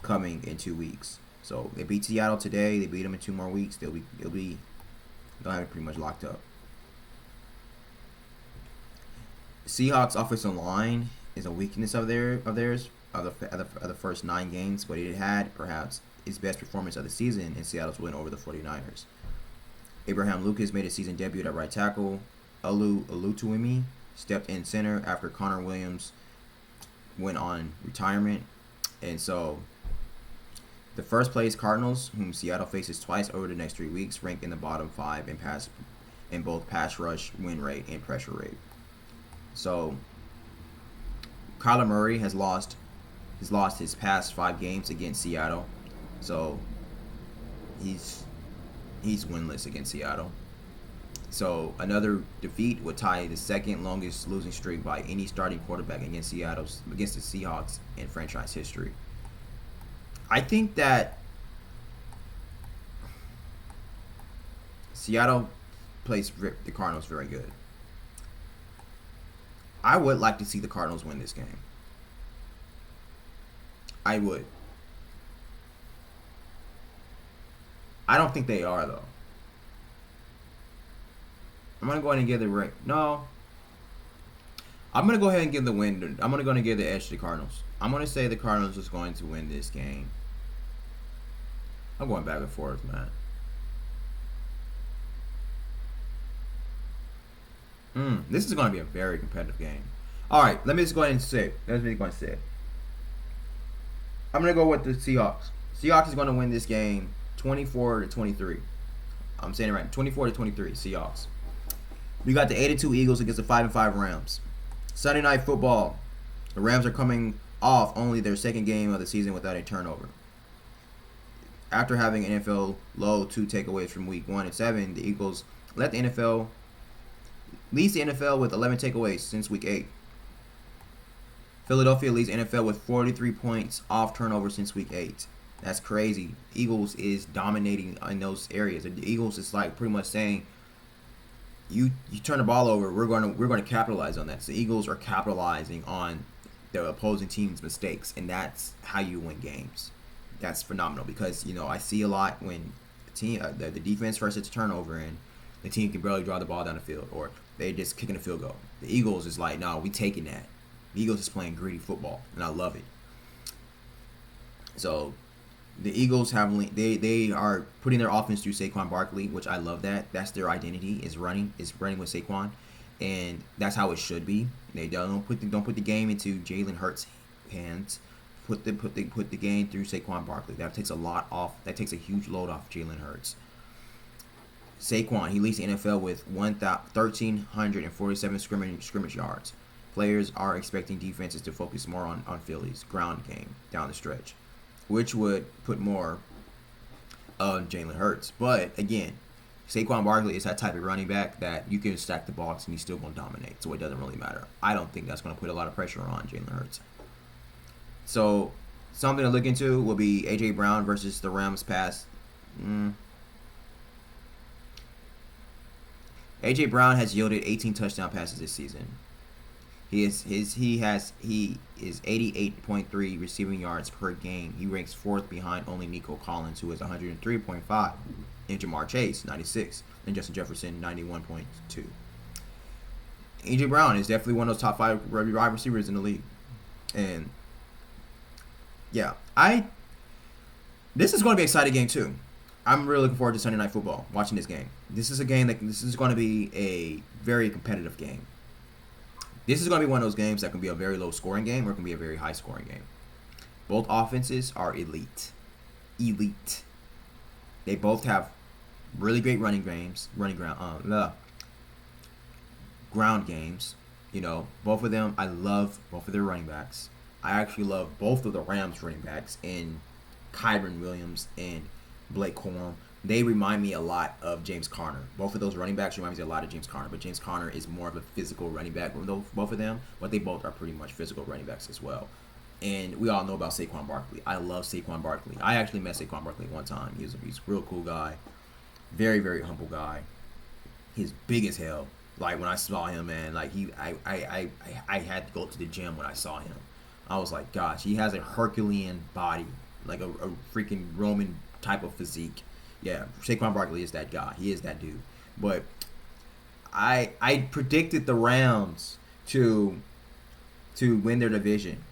coming in 2 weeks. So they beat Seattle today. They beat them in 2 more weeks. They'll have it pretty much locked up. Seahawks offensive line is a weakness of theirs of the first 9 games, but it had perhaps its best performance of the season in Seattle's win over the 49ers. Abraham Lucas made his season debut at right tackle. Olutuimi stepped in center after Connor Williams went on retirement. And so the first place Cardinals, whom Seattle faces twice over the next 3 weeks, rank in the bottom 5 in both pass rush win rate and pressure rate. So Kyler Murray has lost his past 5 games against Seattle. So he's winless against Seattle. So another defeat would tie the second longest losing streak by any starting quarterback against the Seahawks in franchise history. I think that Seattle plays the Cardinals very good. I would like to see the Cardinals win this game. I would. I don't think they are, though. I'm going to go ahead and give the ring. No. I'm going to go ahead and give the win. I'm going to give the edge to the Cardinals. I'm going to say the Cardinals is going to win this game. I'm going back and forth, man. This is going to be a very competitive game. All right, let me just go ahead and say it. I'm going to go with the Seahawks. Seahawks is going to win this game 24-23. I'm saying it right. 24-23, Seahawks. We got the 8-2 Eagles against the 5-5 Rams. Sunday Night Football. The Rams are coming off only their second game of the season without a turnover. After having NFL low 2 takeaways from week 1 and 7, the Eagles leads the NFL with 11 takeaways since week 8. Philadelphia leads the NFL with 43 points off turnover since week 8. That's crazy. Eagles is dominating in those areas. The Eagles is like pretty much saying, you turn the ball over, we're going to capitalize on that. So the Eagles are capitalizing on the opposing team's mistakes, and that's how you win games. That's phenomenal because I see a lot when the defense first hits a turnover and the team can barely draw the ball down the field, or they just kicking a field goal. The Eagles is like, no, we taking that. The Eagles is playing gritty football, and I love it. So the Eagles they are putting their offense through Saquon Barkley, which I love that. That's their identity, is running with Saquon, and that's how it should be. They don't put the game into Jalen Hurts' hands. Put the game through Saquon Barkley. That takes a lot off. That takes a huge load off Jalen Hurts. Saquon, he leads the NFL with 1,347 scrimmage yards. Players are expecting defenses to focus more on Philly's ground game down the stretch, which would put more on Jalen Hurts. But again, Saquon Barkley is that type of running back that you can stack the box and he's still going to dominate, so it doesn't really matter. I don't think that's going to put a lot of pressure on Jalen Hurts. So something to look into will be A.J. Brown versus the Rams pass. A.J. Brown has yielded 18 touchdown passes this season. He is 88.3 receiving yards per game. He ranks 4th behind only Nico Collins, who is 103.5, and Jamar Chase 96, and Justin Jefferson 91.2. A.J. Brown is definitely one of those top 5 wide receivers in the league, and yeah, this is going to be an exciting game too. I'm really looking forward to Sunday Night Football, watching this game. This is going to be a very competitive game. This is going to be one of those games that can be a very low scoring game or it can be a very high scoring game. Both offenses are elite. They both have really great ground games. You know, both of them, I love both of their running backs. I actually love both of the Rams running backs in Kyren Williams and Blake Corum. They remind me a lot of James Conner. Both of those running backs remind me a lot of James Conner, but James Conner is more of a physical running back than both of them, but they both are pretty much physical running backs as well. And we all know about Saquon Barkley. I love Saquon Barkley. I actually met Saquon Barkley one time. He's a real cool guy. Very, very humble guy. He's big as hell. Like when I saw him, man, like I had to go to the gym when I saw him. I was like, gosh, he has a Herculean body, like a freaking Roman type of physique. Yeah, Saquon Barkley is that guy. He is that dude. But I predicted the Rams to win their division.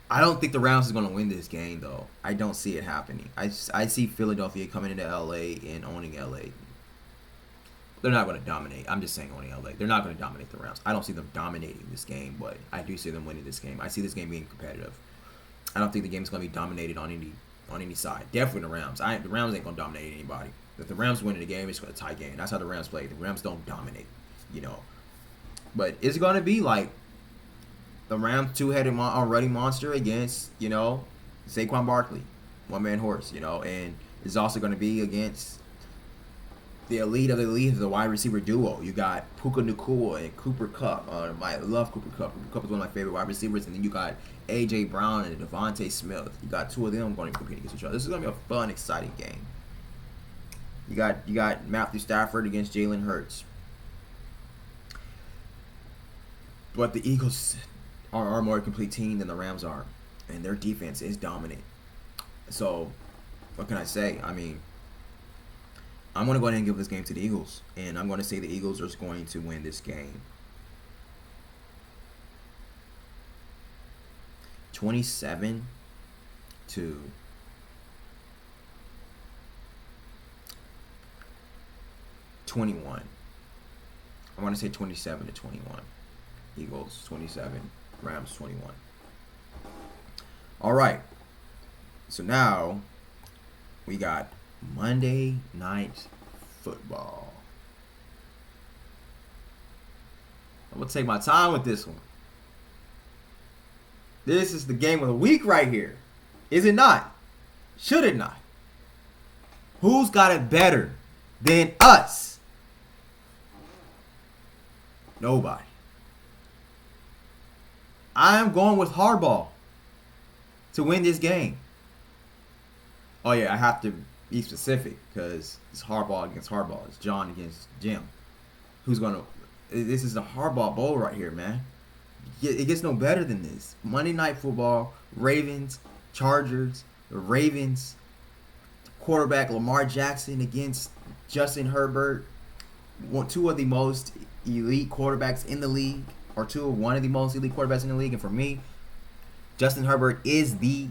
I don't think the Rams is going to win this game, though. I don't see it happening. I see Philadelphia coming into LA and owning LA. They're not going to dominate. I'm just saying owning LA. They're not going to dominate the Rams. I don't see them dominating this game, but I do see them winning this game. I see this game being competitive. I don't think the game is going to be dominated on any side. Definitely the Rams. The Rams ain't going to dominate anybody. If the Rams win the game, it's a tie game. That's how the Rams play. The Rams don't dominate, you know. But is it going to be like the Rams two-headed running monster against, you know, Saquon Barkley, one-man horse, you know, and it's also going to be against the elite of the elite, the wide receiver duo. You got Puka Nacua and Cooper Kupp. I love Cooper Kupp. Cooper Kupp is one of my favorite wide receivers, and then you got A.J. Brown and Devontae Smith. You got two of them going to compete against each other. This is going to be a fun, exciting game. You got Matthew Stafford against Jalen Hurts. But the Eagles are a more complete team than the Rams are, and their defense is dominant. So, what can I say? I mean, I'm going to go ahead and give this game to the Eagles, and I'm going to say the Eagles are going to win this game 27-21. I want to say 27-21. Eagles 27, Rams 21. All right. So now we got Monday Night Football. I'm going to take my time with this one. This is the game of the week right here. Is it not? Should it not? Who's got it better than us? Nobody. I'm going with Harbaugh to win this game. Oh, yeah, I have to be specific because it's Harbaugh against Harbaugh. It's John against Jim. Who's going to... This is the Harbaugh Bowl right here, man. It gets no better than this. Monday Night Football, Ravens, Chargers, the Ravens, quarterback Lamar Jackson against Justin Herbert. Two of the most elite quarterbacks in the league. Or one of the most elite quarterbacks in the league. And for me, Justin Herbert is the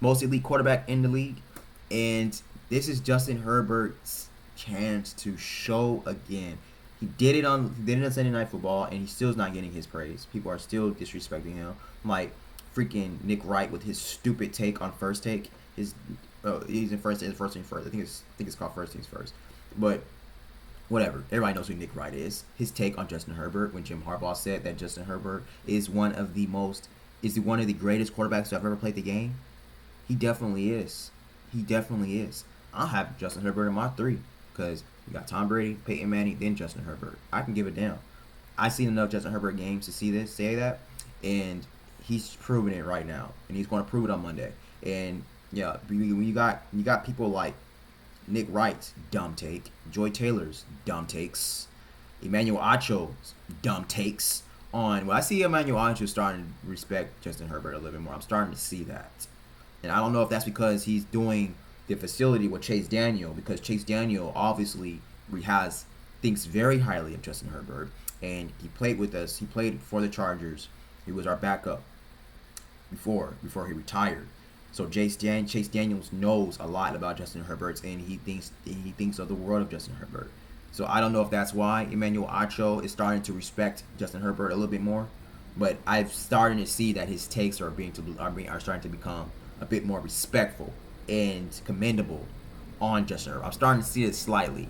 most elite quarterback in the league. And this is Justin Herbert's chance to show again. He did it on Sunday Night Football, and he still is not getting his praise. People are still disrespecting him. Like freaking Nick Wright with his stupid take on First Take. He's in First Things First. I think it's called First Things First. But whatever. Everybody knows who Nick Wright is. His take on Justin Herbert when Jim Harbaugh said that Justin Herbert is one of the greatest quarterbacks to have ever played the game. He definitely is. I'll have Justin Herbert in my 3 because you got Tom Brady, Peyton Manning, then Justin Herbert. I can give it down. I've seen enough Justin Herbert games to say that, and he's proving it right now, and he's going to prove it on Monday. And yeah, when you got people like Nick Wright's dumb take, Joy Taylor's dumb takes, Emmanuel Acho's dumb takes on. Well, I see Emmanuel Acho starting to respect Justin Herbert a little bit more. I'm starting to see that, and I don't know if that's because he's doing the facility with Chase Daniel, because Chase Daniel obviously thinks very highly of Justin Herbert, and he played with us. He played for the Chargers. He was our backup before he retired. So Chase Daniels knows a lot about Justin Herbert, and he thinks of the world of Justin Herbert. So I don't know if that's why Emmanuel Acho is starting to respect Justin Herbert a little bit more, but I've started to see that his takes are starting to become a bit more respectful and commendable on Justin Herbert. I'm starting to see it slightly.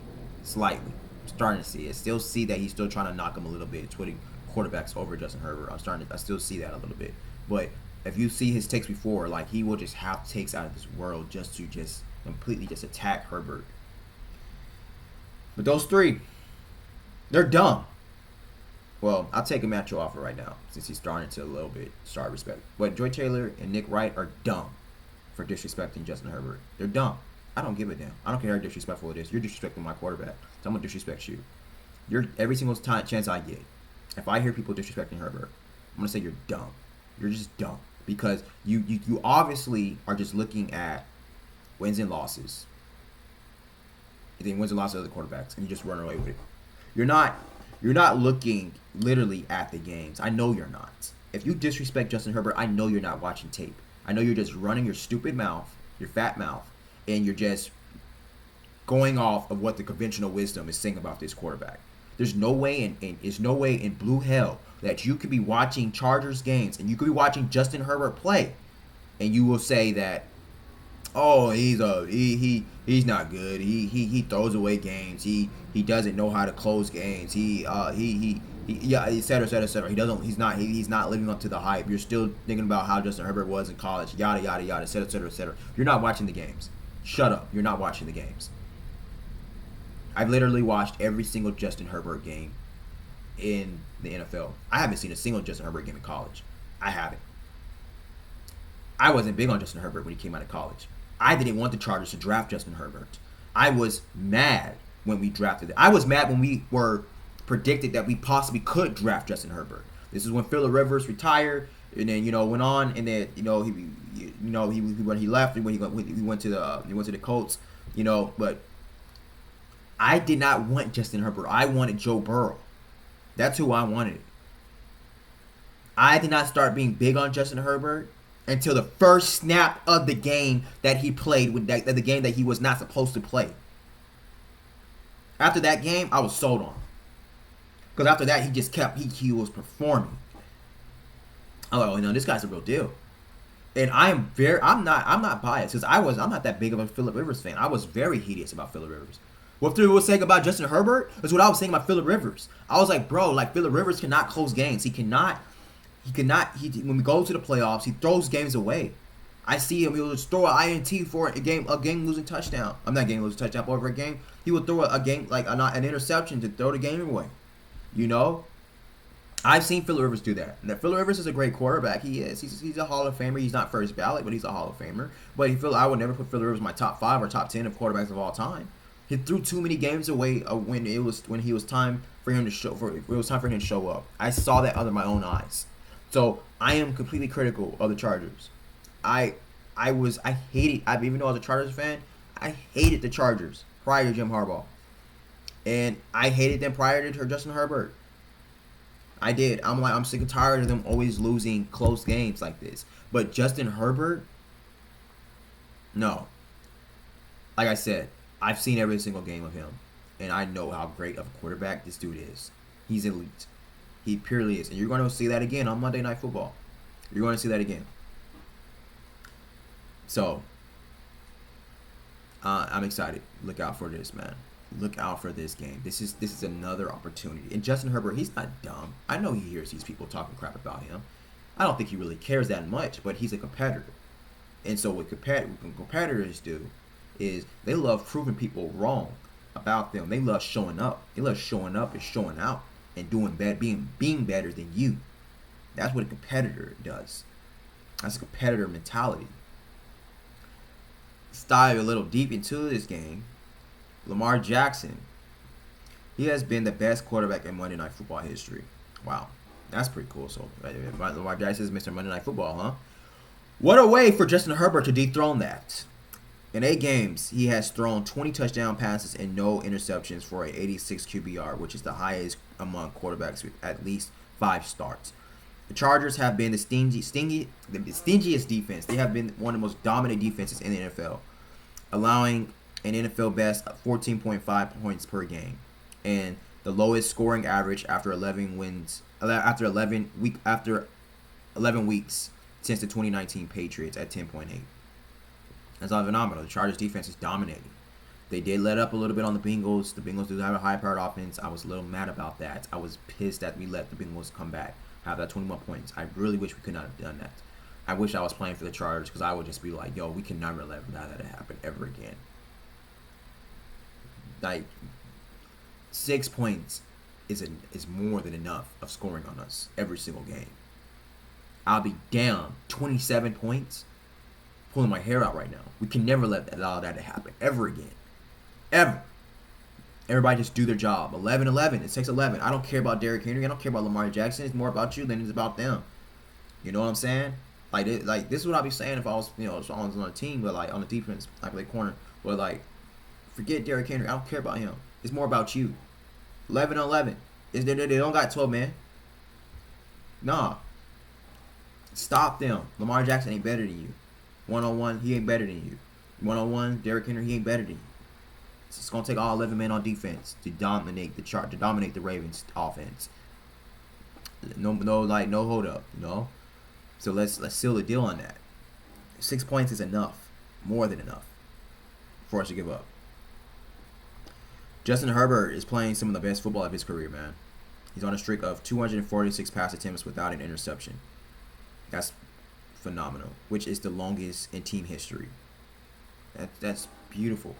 I'm starting to see it. Still see that he's still trying to knock him a little bit, putting quarterbacks over Justin Herbert. I still see that a little bit. But if you see his takes before, like he will just have takes out of this world just to just completely just attack Herbert. But those three, they're dumb. Well, I'll take a Matthew offer right now since he's starting to a little bit start respect. But Joy Taylor and Nick Wright are dumb for disrespecting Justin Herbert. They're dumb. I don't give a damn. I don't care how disrespectful it is. You're disrespecting my quarterback, so I'm gonna disrespect you. You're every single chance I get. If I hear people disrespecting Herbert, I'm gonna say you're dumb. You're just dumb because you obviously are just looking at wins and losses. You think wins and losses of the quarterbacks, and you just run away with it. You're not looking literally at the games. I know you're not. If you disrespect Justin Herbert, I know you're not watching tape. I know you're just running your stupid mouth, your fat mouth, and you're just going off of what the conventional wisdom is saying about this quarterback. There's no way in blue hell that you could be watching Chargers games and you could be watching Justin Herbert play, and you will say that, oh, he's not good. He throws away games. He doesn't know how to close games. Yeah, et cetera, et cetera, et cetera. He's not living up to the hype. You're still thinking about how Justin Herbert was in college. Yada yada yada, et cetera, et cetera, et cetera. You're not watching the games. Shut up. You're not watching the games. I've literally watched every single Justin Herbert game in the NFL. I haven't seen a single Justin Herbert game in college. I haven't. I wasn't big on Justin Herbert when he came out of college. I didn't want the Chargers to draft Justin Herbert. I was mad when we drafted it. I was mad when we were predicted that we possibly could draft Justin Herbert. This is when Phillip Rivers retired, and then went on, and then when he left, and when he went to the Colts, But I did not want Justin Herbert. I wanted Joe Burrow. That's who I wanted. I did not start being big on Justin Herbert until the first snap of the game that he played, the game that he was not supposed to play. After that game, I was sold on. Because after that, he was performing. I'm like, this guy's a real deal. And I'm not biased because I'm not that big of a Phillip Rivers fan. I was very hideous about Phillip Rivers. What Phillip was saying about Justin Herbert is what I was saying about Phillip Rivers. I was like, bro, Phillip Rivers cannot close games. When we go to the playoffs, he throws games away. I see him. He'll just throw an INT for a game losing touchdown. I'm not game losing touchdown, but over a game, he would throw an interception to throw the game away. I've seen Phillip Rivers do that. Now, Phillip Rivers is a great quarterback. He is. He's a Hall of Famer. He's not first ballot, but he's a Hall of Famer. But I would never put Phillip Rivers in my top 5 or top 10 of quarterbacks of all time. He threw too many games away when it was time for him to show up. I saw that under my own eyes. So I am completely critical of the Chargers. I hated, even though I was a Chargers fan, I hated the Chargers prior to Jim Harbaugh. And I hated them prior to Justin Herbert. I did. I'm sick and tired of them always losing close games like this. But Justin Herbert, no. Like I said, I've seen every single game of him. And I know how great of a quarterback this dude is. He's elite. He purely is. And you're going to see that again on Monday Night Football. You're going to see that again. So, I'm excited. Look out for this, man. Look out for this game. This is another opportunity. And Justin Herbert, he's not dumb. I know he hears these people talking crap about him. I don't think he really cares that much, but he's a competitor. And so what competitors do is they love proving people wrong about them. They love showing up. They love showing up and showing out and doing better, being better than you. That's what a competitor does. That's a competitor mentality. Let's dive a little deep into this game. Lamar Jackson. He has been the best quarterback in Monday Night Football history. Wow. That's pretty cool. So Lamar Jackson is Mr. Monday Night Football, huh? What a way for Justin Herbert to dethrone that. In 8 games, he has thrown 20 touchdown passes and no interceptions for an 86 QBR, which is the highest among quarterbacks with at least 5 starts. The Chargers have been the stingiest defense. They have been one of the most dominant defenses in the NFL, allowing an NFL best 14.5 points per game, and the lowest scoring average after 11 weeks since the 2019 Patriots at 10.8. That's all phenomenal. The Chargers defense is dominating. They did let up a little bit on the Bengals. The Bengals do have a high-powered offense. I was a little mad about that. I was pissed that we let the Bengals come back, have that 21 points. I really wish we could not have done that. I wish I was playing for the Chargers because I would just be like, yo, we can never let that happen ever again. Like, 6 points is more than enough of scoring on us every single game. I'll be down 27 points, pulling my hair out right now. We can never allow that to happen ever again. Ever. Everybody just do their job. 11-11. It takes 11. I don't care about Derrick Henry. I don't care about Lamar Jackson. It's more about you than it's about them. You know what I'm saying? Like this is what I'd be saying if I was, if I was on a team, but like on the defense, like play corner. But like, forget Derrick Henry. I don't care about him. It's more about you. 11-11. They don't got 12 man. Nah. Stop them. Lamar Jackson ain't better than you. 1-on-1, he ain't better than you. 1-on-1, Derrick Henry, he ain't better than you. It's gonna take all 11 men on defense to dominate the Ravens offense. No hold up, So let's seal the deal on that. 6 points is enough, more than enough, for us to give up. Justin Herbert is playing some of the best football of his career, man. He's on a streak of 246 pass attempts without an interception. That's phenomenal, which is the longest in team history. That's beautiful.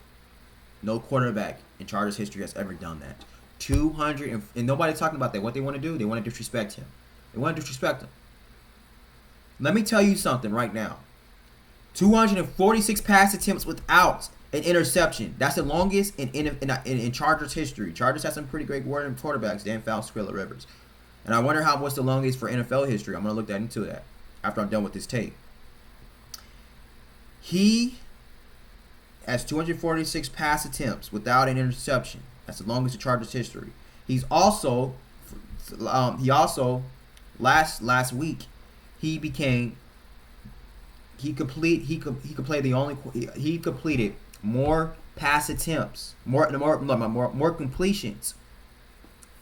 No quarterback in Chargers history has ever done that. 200 and nobody's talking about that. What they want to do? They want to disrespect him. They want to disrespect him. Let me tell you something right now. 246 pass attempts without an interception. That's the longest in Chargers history. Chargers have some pretty great quarterbacks. Dan Fouts, Phillip Rivers. And I wonder what's the longest for NFL history. I'm going to look into that after I'm done with this tape. He has 246 pass attempts without an interception. That's the longest in Chargers history. He last week he completed more pass attempts, more completions,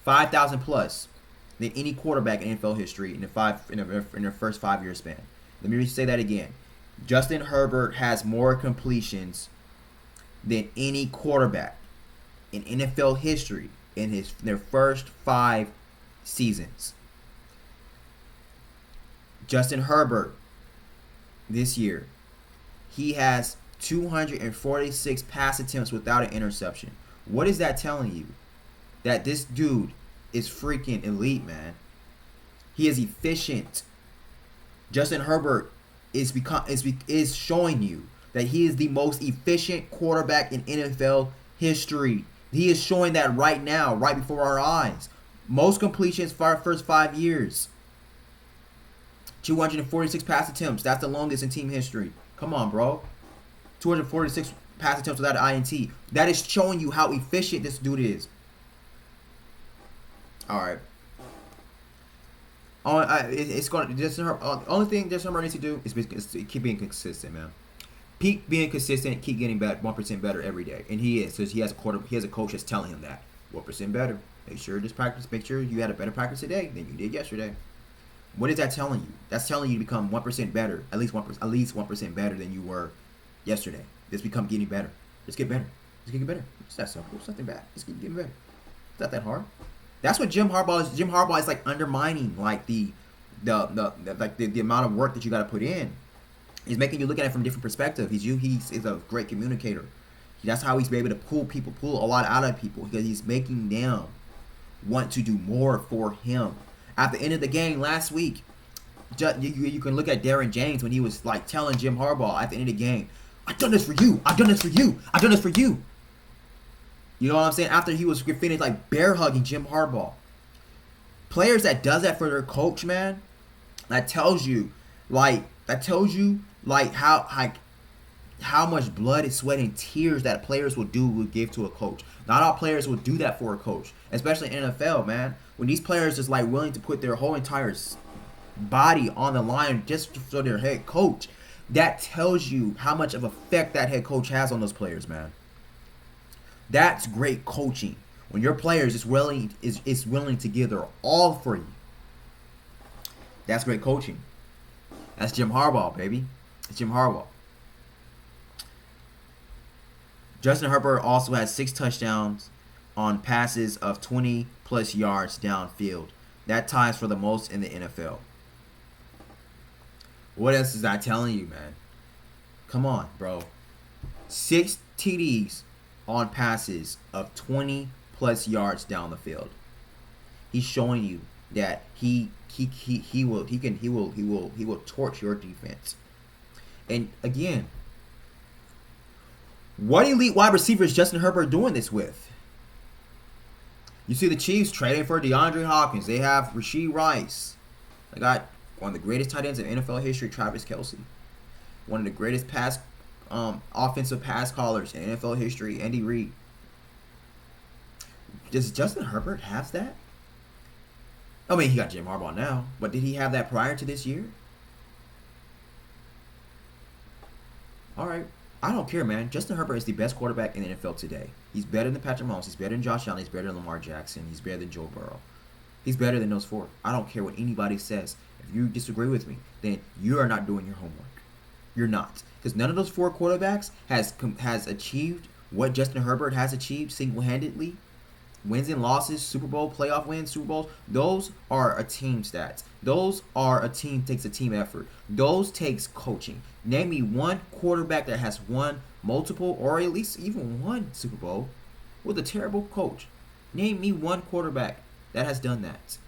5,000 plus than any quarterback in NFL history in their first 5 year span. Let me say that again. Justin Herbert has more completions than any quarterback in NFL history in their first 5 seasons. Justin Herbert this year, he has 246 pass attempts without an interception. What is that telling you? That this dude is freaking elite, man. He is efficient. Justin Herbert is showing you that he is the most efficient quarterback in NFL history. He is showing that right now, right before our eyes. Most completions for our first 5 years. 246 pass attempts. That's the longest in team history. Come on, bro. 246 pass attempts without an INT. That is showing you how efficient this dude is. All right. The only thing Justin Herbert needs to do is keep being consistent, man. Keep being consistent. Keep getting better, 1% better every day, and he is. Because he has a coach that's telling him that 1% better. Make sure you had a better practice today than you did yesterday. What is that telling you? That's telling you to become 1% better, at least 1% better than you were yesterday. Just become getting better. Just get better. Just get better. It's that simple. It's nothing bad. Just keep getting better. It's not that hard. That's what Jim Harbaugh is. Jim Harbaugh is like undermining like the amount of work that you got to put in. He's making you look at it from a different perspective. He's a great communicator. That's how he's able to pull a lot out of people, because he's making them want to do more for him. At the end of the game last week, you can look at Darren James when he was like telling Jim Harbaugh at the end of the game, "I've done this for you. I've done this for you. I've done this for you." You know what I'm saying? After he was finished like bear hugging Jim Harbaugh. Players that does that for their coach, man, that tells you how much blood, sweat, and tears that players would give to a coach. Not all players will do that for a coach, especially in NFL, man. When these players is like willing to put their whole entire body on the line just for their head coach, that tells you how much of effect that head coach has on those players, man. That's great coaching. When your players is willing to give their all for you. That's great coaching. That's Jim Harbaugh, baby. It's Jim Harbaugh. Justin Herbert also has 6 touchdowns on passes of 20 plus yards downfield. That ties for the most in the NFL. What else is I telling you, man? Come on, bro. 6 TDs on passes of 20 plus yards down the field. He's showing you that he will torch your defense. And again, what elite wide receiver is Justin Herbert doing this with? You see the Chiefs trading for DeAndre Hopkins. They have Rashee Rice. They got one of the greatest tight ends in NFL history, Travis Kelce. One of the greatest offensive pass callers in NFL history, Andy Reid. Does Justin Herbert have that? I mean, he got Jim Harbaugh now, but did he have that prior to this year? All right. I don't care, man. Justin Herbert is the best quarterback in the NFL today. He's better than Patrick Mahomes. He's better than Josh Allen. He's better than Lamar Jackson. He's better than Joe Burrow. He's better than those 4. I don't care what anybody says. If you disagree with me, then you are not doing your homework. You're not. Because none of those 4 quarterbacks has achieved what Justin Herbert has achieved single-handedly. Wins and losses, Super Bowl, playoff wins, Super Bowls, those are a team stats. Those are takes a team effort. Those takes coaching. Name me one quarterback that has won multiple or at least even one Super Bowl with a terrible coach. Name me one quarterback that has done that.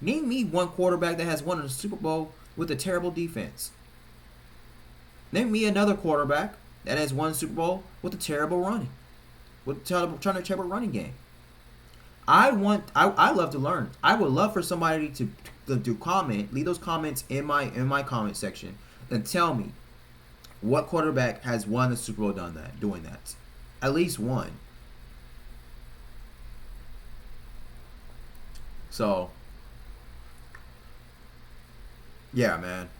Name me one quarterback that has won a Super Bowl with a terrible defense. Name me another quarterback that has won a Super Bowl with a terrible running. With a terrible running game. I love to learn. I would love for somebody to comment, leave those comments in my comment section, and tell me what quarterback has won the Super Bowl doing that. At least one. So, yeah, man.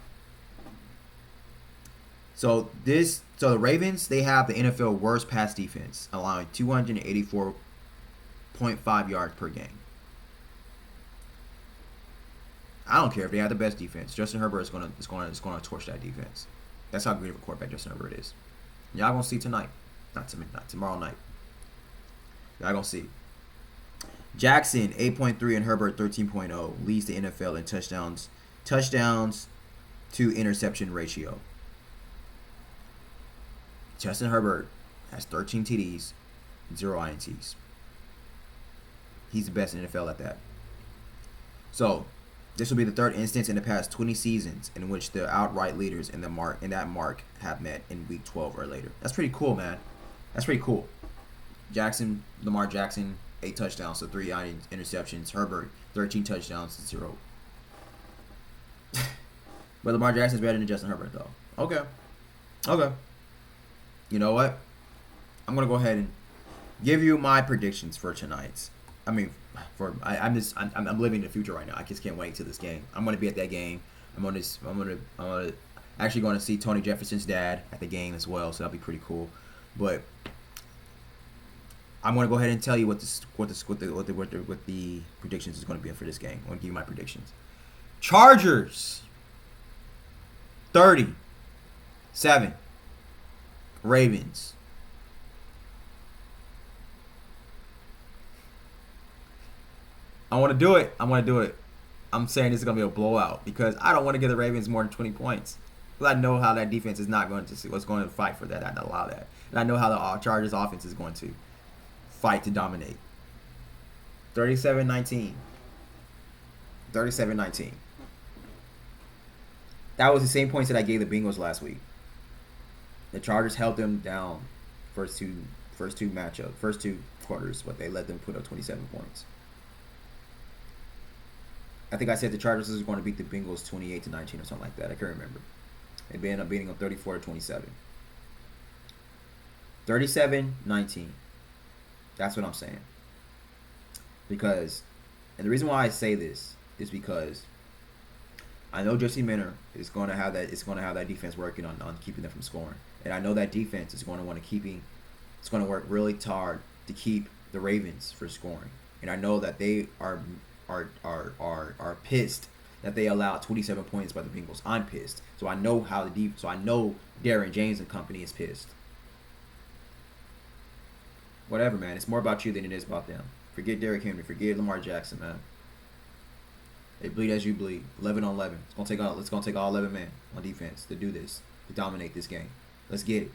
So the Ravens, they have the NFL worst pass defense, allowing 284.5 yards per game. I don't care if they have the best defense. Justin Herbert is going to torch that defense. That's how great of a quarterback Justin Herbert is. Y'all gonna see tonight, not tomorrow night. Y'all gonna see. Jackson 8.3 and Herbert 13.0 leads the NFL in touchdowns to interception ratio. Justin Herbert has 13 TDs, 0 INTs. He's the best in the NFL at that. So, this will be the 3rd instance in the past 20 seasons in which the outright leaders in that mark have met in week 12 or later. That's pretty cool, man. That's pretty cool. Lamar Jackson, 8 touchdowns to 3 interceptions. Herbert, 13 touchdowns to 0. But Lamar Jackson's better than Justin Herbert, though. Okay. You know what? I'm gonna go ahead and give you my predictions for tonight's. I'm living in the future right now. I just can't wait to this game. I'm gonna be at that game. I'm actually going to see Tony Jefferson's dad at the game as well, so that'll be pretty cool. But I'm gonna go ahead and tell you what the predictions is going to be for this game. I'm gonna give you my predictions. Chargers 37. Ravens. I want to do it. I'm saying this is going to be a blowout because I don't want to give the Ravens more than 20 points. Because I know how that defense is not going to fight for that and allow that. And I know how the Chargers offense is going to fight to dominate. 37-19. 37-19. That was the same points that I gave the Bengals last week. The Chargers held them down first two quarters, but they let them put up 27 points. I think I said the Chargers was going to beat the Bengals 28-19 or something like that. I can't remember. They ended up beating them 34-27. 37-19. That's what I'm saying. And the reason why I say this is because I know Jesse Minter is going to have that. It's going to have that defense working on keeping them from scoring, and I know that defense is going to want to It's going to work really hard to keep the Ravens from scoring, and I know that they are pissed that they allowed 27 points by the Bengals. I'm pissed, so I know how I know Darren James and company is pissed. Whatever, man. It's more about you than it is about them. Forget Derrick Henry. Forget Lamar Jackson, man. They bleed as you bleed. 11 on 11. It's gonna take all 11 men on defense to do this, to dominate this game. Let's get it.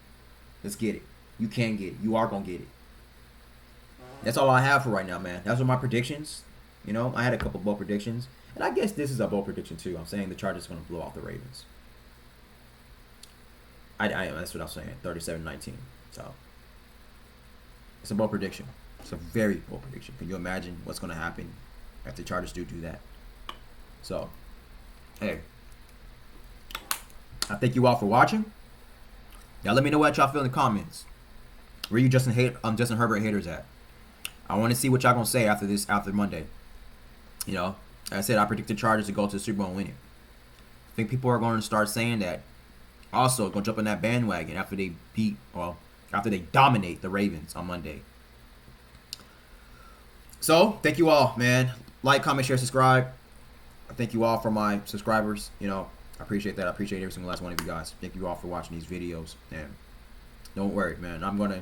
Let's get it. You can get it. You are gonna get it. That's all I have for right now, man. Those are my predictions. You know, I had a couple bold predictions, and I guess this is a bold prediction too. I'm saying the Chargers are gonna blow off the Ravens. That's what I'm saying. 37-19. So it's a bold prediction. It's a very bold prediction. Can you imagine what's gonna happen if the Chargers do that? So, hey, I thank you all for watching. Now let me know what y'all feel in the comments. Where you Justin Herbert haters at? I want to see what y'all gonna say after Monday. You know, like I said, I predict the Chargers to go to the Super Bowl and win it. I think people are going to start saying that. Also, gonna jump on that bandwagon after they dominate the Ravens on Monday. So, thank you all, man. Like, comment, share, subscribe. Thank you all for my subscribers. You know, I appreciate that. I appreciate every single last one of you guys. Thank you all for watching these videos. And don't worry, man. I'm gonna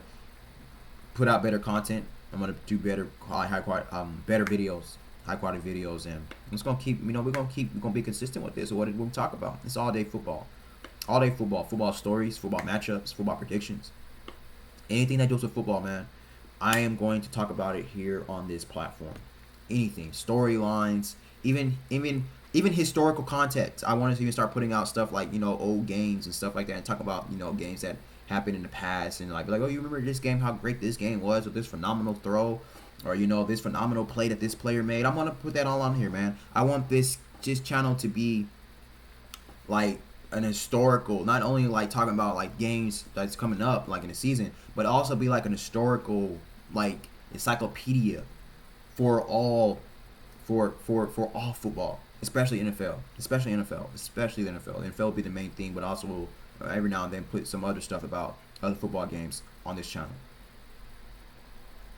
put out better content. I'm gonna do better videos, high quality videos, and I'm just gonna keep. You know, we're gonna be consistent with this. What we talk about? It's all day football, football stories, football matchups, football predictions. Anything that deals with football, man. I am going to talk about it here on this platform. Anything, storylines. Even historical context. I wanted to even start putting out stuff like, you know, old games and stuff like that, and talk about, you know, games that happened in the past, and like, oh, you remember this game, how great this game was with this phenomenal throw, or, you know, this phenomenal play that this player made. I'm gonna put that all on here, man. I want this channel to be like an historical, not only like talking about like games that's coming up like in the season, but also be like an historical like encyclopedia for all football, especially NFL. The NFL will be the main thing, but also every now and then put some other stuff about other football games on this channel.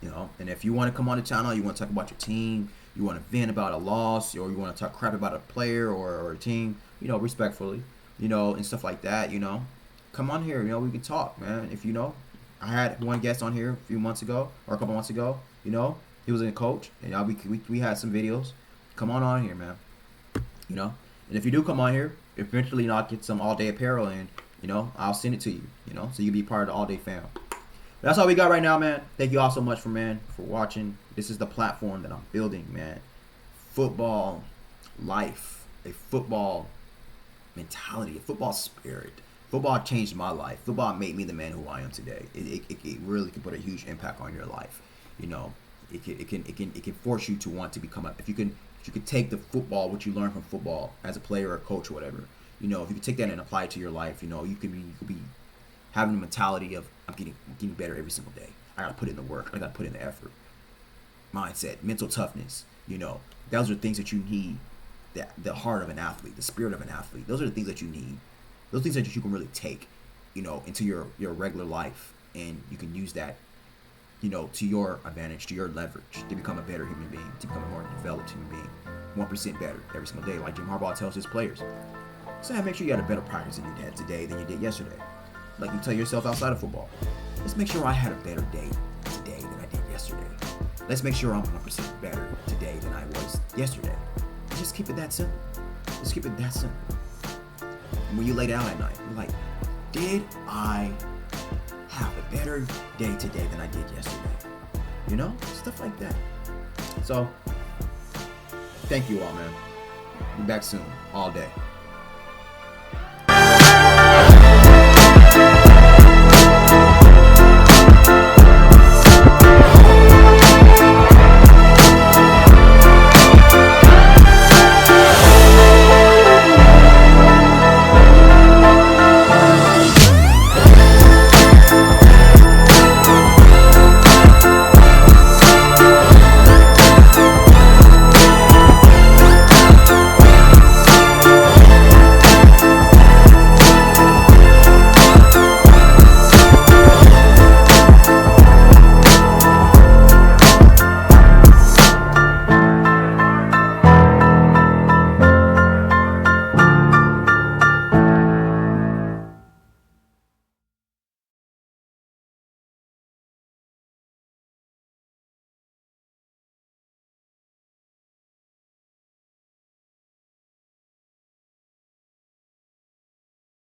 You know, and if you want to come on the channel, you want to talk about your team, you want to vent about a loss, or you want to talk crap about a player or a team, you know, respectfully, you know, and stuff like that, you know, come on here, you know, we can talk, man. If you know, I had one guest on here a few months ago, or a couple months ago, you know, he was a coach, and we had some videos. Come on here, man. You know, and if you do come on here, eventually, you know, I'll get some all-day apparel, and, you know, I'll send it to you, you know, so you'll be part of the all-day fam. But that's all we got right now, man. Thank you all so much for watching. This is the platform that I'm building, man. Football life, a football mentality, a football spirit. Football changed my life. Football made me the man who I am today. It really can put a huge impact on your life, you know. It can force you to want to become if you could take the football, what you learn from football as a player or a coach or whatever, you know, if you could take that and apply it to your life, you know, you could be having the mentality of I'm getting better every single day. I gotta put in the work. I gotta put in the effort. Mindset, mental toughness. You know, those are things that you need. The heart of an athlete, the spirit of an athlete. Those are the things that you need. Those things that you can really take, you know, into your regular life, and you can use that, you know, to your advantage, to your leverage, to become a better human being, to become a more developed human being, 1% better every single day, like Jim Harbaugh tells his players. So make sure you got a better practice than you had today than you did yesterday. Like you tell yourself outside of football. Let's make sure I had a better day today than I did yesterday. Let's make sure I'm 1% better today than I was yesterday. Just keep it that simple. Just keep it that simple. And when you lay down at night, you're like, did I have a better day today than I did yesterday? You know? Stuff like that. So, thank you all, man. Be back soon. All day.